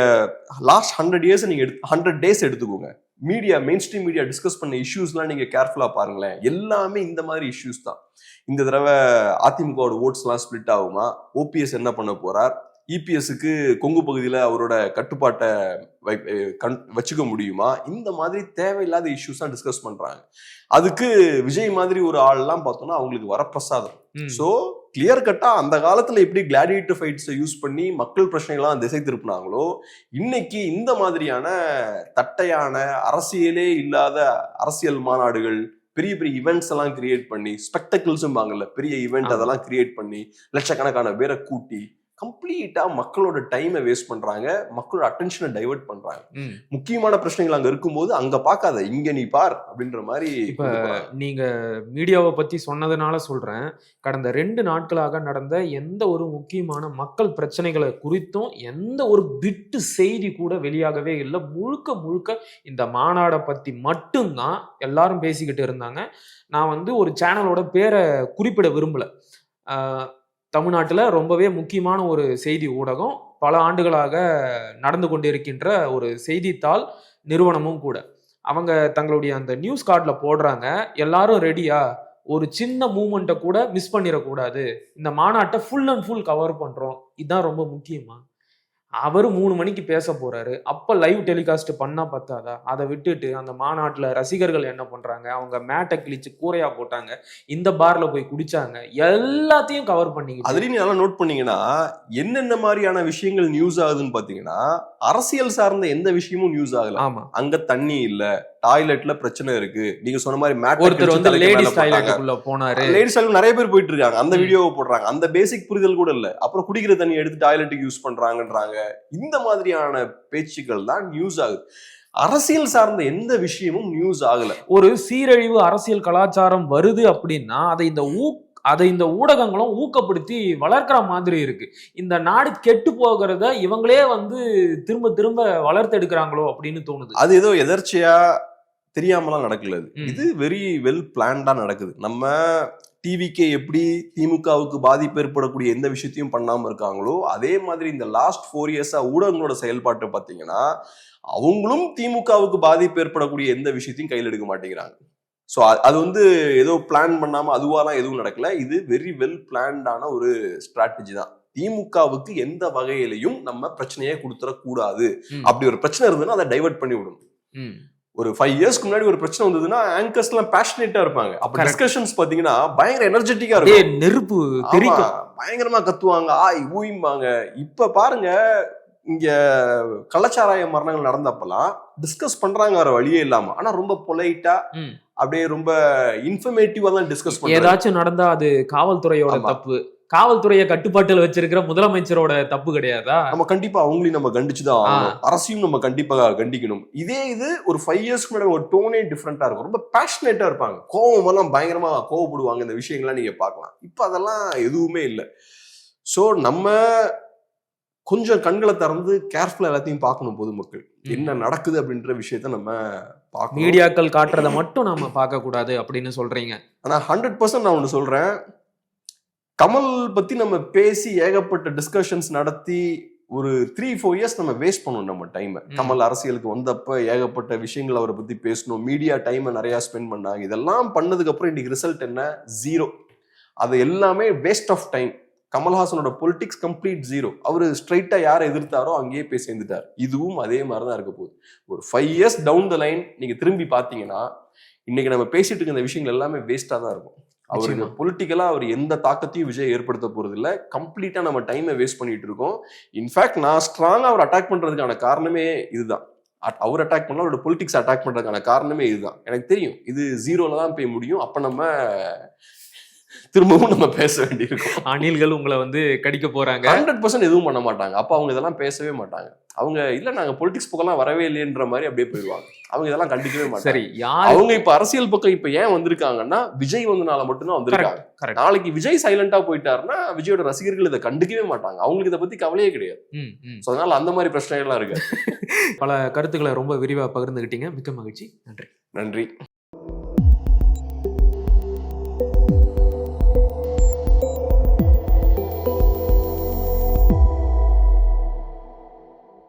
லாஸ்ட் 100 இயர்ஸ் நீங்க 100 டேஸ் எடுத்துக்கோங்க. Media, main stream media discuss பண்ண இஷ்யூஸ்லாம் நீங்க கேர்ஃபுல்லா பாருங்களேன், எல்லாமே இந்த மாதிரி இஷ்யூஸ் தான். இந்த தடவை அதிமுகவோட ஓட்ஸ் எல்லாம் ஸ்பிளிட் ஆகுமா, ஓபிஎஸ் என்ன பண்ண போறார், இபிஎஸ்க்கு கொங்கு பகுதியில அவரோட கட்டுப்பாட்டை வச்சுக்க முடியுமா, இந்த மாதிரி தேவையில்லாத இஷ்யூஸ் தான் டிஸ்கஸ் பண்றாங்க. அதுக்கு விஜய் மாதிரி ஒரு ஆள் எல்லாம் பார்த்தோம்னா அவங்களுக்கு வரப்பிரசாதம். சோ கிளியர் கட்டா அந்த காலத்துல எப்படி கிளாடியேட்டர் ஃபைட்ஸை யூஸ் பண்ணி மக்கள் பிரச்சனைகள்லாம் திசை திருப்பினாங்களோ, இன்னைக்கு இந்த மாதிரியான தட்டையான அரசியலே இல்லாத அரசியல் மாநாடுகள், பெரிய பெரிய ஈவெண்ட்ஸ் எல்லாம் கிரியேட் பண்ணி, ஸ்பெக்டக்கிள்ஸும் வாங்கல, பெரிய ஈவெண்ட் அதெல்லாம் கிரியேட் பண்ணி லட்சக்கணக்கான பேரை கூட்டி கம்ப்ளீட்டா மக்களோட டைமை வேஸ்ட் பண்றாங்க, மக்களோட அட்டென்ஷனை டைவர்ட் பண்றாங்க. முக்கியமான பிரச்சனைகள் அங்க இருக்கும்போது அங்க பார்க்காத, இங்க நீ பார் அப்படின்ற மாதிரி. இப்ப நீங்க மீடியாவை பத்தி சொன்னதுனால சொல்றேன், கடந்த 2 நாட்களாக நடந்த எந்த ஒரு முக்கியமான மக்கள் பிரச்சனைகளை குறித்தும் எந்த ஒரு பிட்டு செய்தி கூட வெளியாகவே இல்லை. முழுக்க முழுக்க இந்த மாநாடை பத்தி மட்டும்தான் எல்லாரும் பேசிக்கிட்டு இருந்தாங்க. நான் ஒரு சேனலோட பேரை குறிப்பிட விரும்பல. தமிழ்நாட்டில் ரொம்பவே முக்கியமான ஒரு செய்தி ஊடகம், பல ஆண்டுகளாக நடந்து கொண்டிருக்கின்ற ஒரு செய்தித்தாள் நிறுவனமும் கூட. அவங்க தங்களுடைய அந்த நியூஸ் கார்டில் போடுறாங்க, எல்லாரும் ரெடியா, ஒரு சின்ன மூமெண்ட்டை கூட மிஸ் பண்ணிடக்கூடாது, இந்த மாநாட்டை ஃபுல் அண்ட் ஃபுல் கவர் பண்றோம், இதுதான் ரொம்ப முக்கியமா. அவரு 3 மணிக்கு பேச போறாரு, அப்ப லைவ் டெலிகாஸ்ட் பண்ணா பத்தாதா? அதை விட்டுட்டு அந்த மாநாட்டுல ரசிகர்கள் என்ன பண்றாங்க, அவங்க மேட்டை கிழிச்சு கூரையா போட்டாங்க, இந்த பார்ல போய் குடிச்சாங்க, எல்லாத்தையும் கவர் பண்ணீங்க. அதுலயும் நல்லா நோட் பண்ணீங்கன்னா என்னென்ன மாதிரியான விஷயங்கள் நியூஸ் ஆகுதுன்னு பாத்தீங்கன்னா, அரசியல் சார்ந்த எந்த விஷயமும் நியூஸ் ஆகல. ஆமா, அங்க தண்ணி இல்ல, டாய்லெட்ல பிரச்சனை இருக்கு, நீங்க சொன்ன மாதிரி மேட் ஒருத்தர் லேடிஸ் டாய்லெட்டுக்குள்ள போனாரு, லேடிஸ் டாய்லெட் நிறைய பேர் போயிட்டு இருக்காங்க, அந்த வீடியோவை போடுறாங்க, அந்த பேசிக் புரிதல் கூட இல்ல. அப்புறம் குடிக்கிற தண்ணி எடுத்து டாய்லெட்டுக்கு யூஸ் பண்றாங்கன்றாங்க. இந்த மாதிரியான பேச்சுக்கள் தான் நியூஸ் ஆகுது. அரசியல் சார்ந்த எந்த விஷயமும் நியூஸ் ஆகல. ஒரு சீரழிவு அரசியல் கலாச்சாரம் வருது அப்படின்னா அதை இந்த ஊடகங்களும் ஊக்கப்படுத்தி வளர்க்கிற மாதிரி இருக்கு. இந்த நாடு கெட்டு போகிறத இவங்களே திரும்ப திரும்ப வளர்த்து எடுக்கிறாங்களோ அப்படின்னு தோணுது. அது ஏதோ எதர்ச்சியா தெரியாமலாம் நடக்கல, இது வெரி வெல் பிளான்டா நடக்குது. நம்ம டிவிக்கே எப்படி திமுகவுக்கு பாதிப்பு ஏற்படக்கூடிய எந்த விஷயத்தையும் பண்ணாம இருக்காங்களோ, அதே மாதிரி இந்த லாஸ்ட் 4 இயர்ஸா ஊடகங்களோட செயல்பாட்டை பார்த்தீங்கன்னா, அவங்களும் திமுகவுக்கு பாதிப்பு ஏற்படக்கூடிய எந்த விஷயத்தையும் கையில் எடுக்க மாட்டேங்கிறாங்க. ஸோ அது ஏதோ பிளான் பண்ணாம அதுவாலாம் எதுவும் நடக்கல. இது வெரி வெல் பிளான்டான ஒரு ஸ்ட்ராட்டஜி தான். திமுகவுக்கு எந்த வகையிலையும் நம்ம பிரச்சனையே கொடுத்துடக்கூடாது. அப்படி ஒரு பிரச்சனை இருந்ததுன்னா அதை டைவர்ட் பண்ணி விடணும். ஒரு 5 இயர்ஸ்க்கு முன்னாடி ஒரு பிரச்சனை வந்ததுன்னா ஆங்கர்ஸ் எல்லாம் பேஷனேட்டா இருப்பாங்க. அப்ப டிஸ்கஷன்ஸ் பாத்தீங்கன்னா பயங்கர எனர்ஜெட்டிக்கா இருக்கும், நெருப்பு தெரிக்கும், பயங்கரமா கத்துவாங்க, ஊயும்பாங்க. இப்ப பாருங்க, இங்க கள்ளச்சாராய மரணங்கள் நடந்தப்பெல்லாம் டிஸ்கஸ் பண்றாங்க வேற வழியே இல்லாம, ஆனா ரொம்ப பொலைட்டா அப்படியே ரொம்ப இன்ஃபர்மேட்டிவா தான் டிஸ்கஸ் பண்றாங்க. ஏதாச்சும் நடந்தா அது காவல்துறையோட தப்பு, காவல்துறையை கட்டுப்பாட்டில் வச்சிருக்கிற முதலமைச்சரோட தப்பு கிடையாதா? நம்ம கண்டிப்பா அவங்களையும் நம்ம கண்டிச்சுதான் ஆகணும், அரசையும் நம்ம கண்டிப்பா கண்டிக்கணும். இது ஒரு 5 இயர்ஸ்க்கு முன்னாடி ஒரு டோனே டிஃப்ரெண்டா இருக்கும், ரொம்ப பேஷனேட்டா இருப்பாங்க, கோவம் எல்லாம் பயங்கரமா கோவப்படுவாங்க, இந்த விஷயங்கள்லாம் நீங்க பார்க்கலாம். இப்ப அதெல்லாம் எதுவுமே இல்லை. சோ நம்ம கொஞ்சம் கண்களை திறந்து கேர்ஃபுல்லா எல்லாத்தையும் பார்க்கணும். பொதுமக்கள் என்ன நடக்குது அப்படின்ற விஷயத்த நம்ம பார்க்கணும். மீடியாக்கள் காட்டுறதை மட்டும் நம்ம பார்க்க கூடாது அப்படின்னு சொல்றீங்க. ஆனா 100% நான் ஒண்ணு சொல்றேன், கமல் பத்தி நம்ம பேசி ஏகப்பட்ட டிஸ்கஷன்ஸ் நடத்தி ஒரு 3-4 இயர்ஸ் நம்ம வேஸ்ட் பண்ணணும் நம்ம டைம். கமல் அரசியலுக்கு வந்தப்ப ஏகப்பட்ட விஷயங்கள் அவரை பத்தி பேசணும், மீடியா டைமை நிறைய ஸ்பெண்ட் பண்ணாங்க. இதெல்லாம் பண்ணதுக்கு அப்புறம் இன்னைக்கு ரிசல்ட் என்ன? 0. அது எல்லாமே வேஸ்ட் ஆஃப் டைம். கமல்ஹாசனோட பொலிட்டிக்ஸ் கம்ப்ளீட் 0. அவரு ஸ்ட்ரைட்டா யாரை எதிர்த்தாரோ அங்கேயே போய் சேர்ந்துட்டார். இதுவும் அதே மாதிரிதான் இருக்க போகுது. ஒரு 5 இயர்ஸ் டவுன் த லைன் நீங்க திரும்பி பாத்தீங்கன்னா இன்னைக்கு நம்ம பேசிட்டு இருக்க இந்த விஷயங்கள் எல்லாமே வேஸ்டா தான் இருக்கும். அவருக்கு பொலிட்டிக்கலா அவர் எந்த தாக்கத்தையும் விஜய் ஏற்படுத்த போறது இல்ல. கம்ப்ளீட்டா நம்ம டைமை வேஸ்ட் பண்ணிட்டு இருக்கோம். இன்ஃபேக்ட் நான் ஸ்ட்ராங்கா அவர் அட்டாக் பண்றதுக்கான காரணமே இதுதான். அவர் அட்டாக் பண்ணல, அவரோட பொலிட்டிக்ஸ் அட்டாக் பண்றதுக்கான காரணமே இதுதான். எனக்கு தெரியும் இது 0ல தான் போய் முடியும். அப்ப நம்ம திரும்பவும் நம்ம பேச வேண்டியிருக்கும். அணில்கள் உங்களை கடிக்க போறாங்க. 100% எதுவும் பண்ண மாட்டாங்க. அப்ப அவங்க இதெல்லாம் பேசவே மாட்டாங்க. அவங்க இல்ல நாங்க பொலிட்டிக்ஸ் பக்கம்லாம் வரவே இல்லைன்ற மாதிரி அப்படியே போயிடுவாங்க. அவங்க இதெல்லாம் கண்டிக்கவே மாட்டாங்க. சரி, அவங்க இப்ப அரசியல் பக்கம் இப்ப ஏன் வந்திருக்காங்கன்னா விஜய் வந்தனால மட்டும்தான் வந்திருக்காங்க. நாளைக்கு விஜய் சைலண்டா போயிட்டாருன்னா விஜயோட ரசிகர்கள் இதை கண்டுக்கவே மாட்டாங்க. அவங்களுக்கு இதை பத்தி கவலையே கிடையாது. அதனால அந்த மாதிரி பிரச்சனைகள்லாம் இருக்கு. பல கருத்துக்களை ரொம்ப விரிவா பகிர்ந்துகிட்டீங்க. மிக்க மகிழ்ச்சி. நன்றி.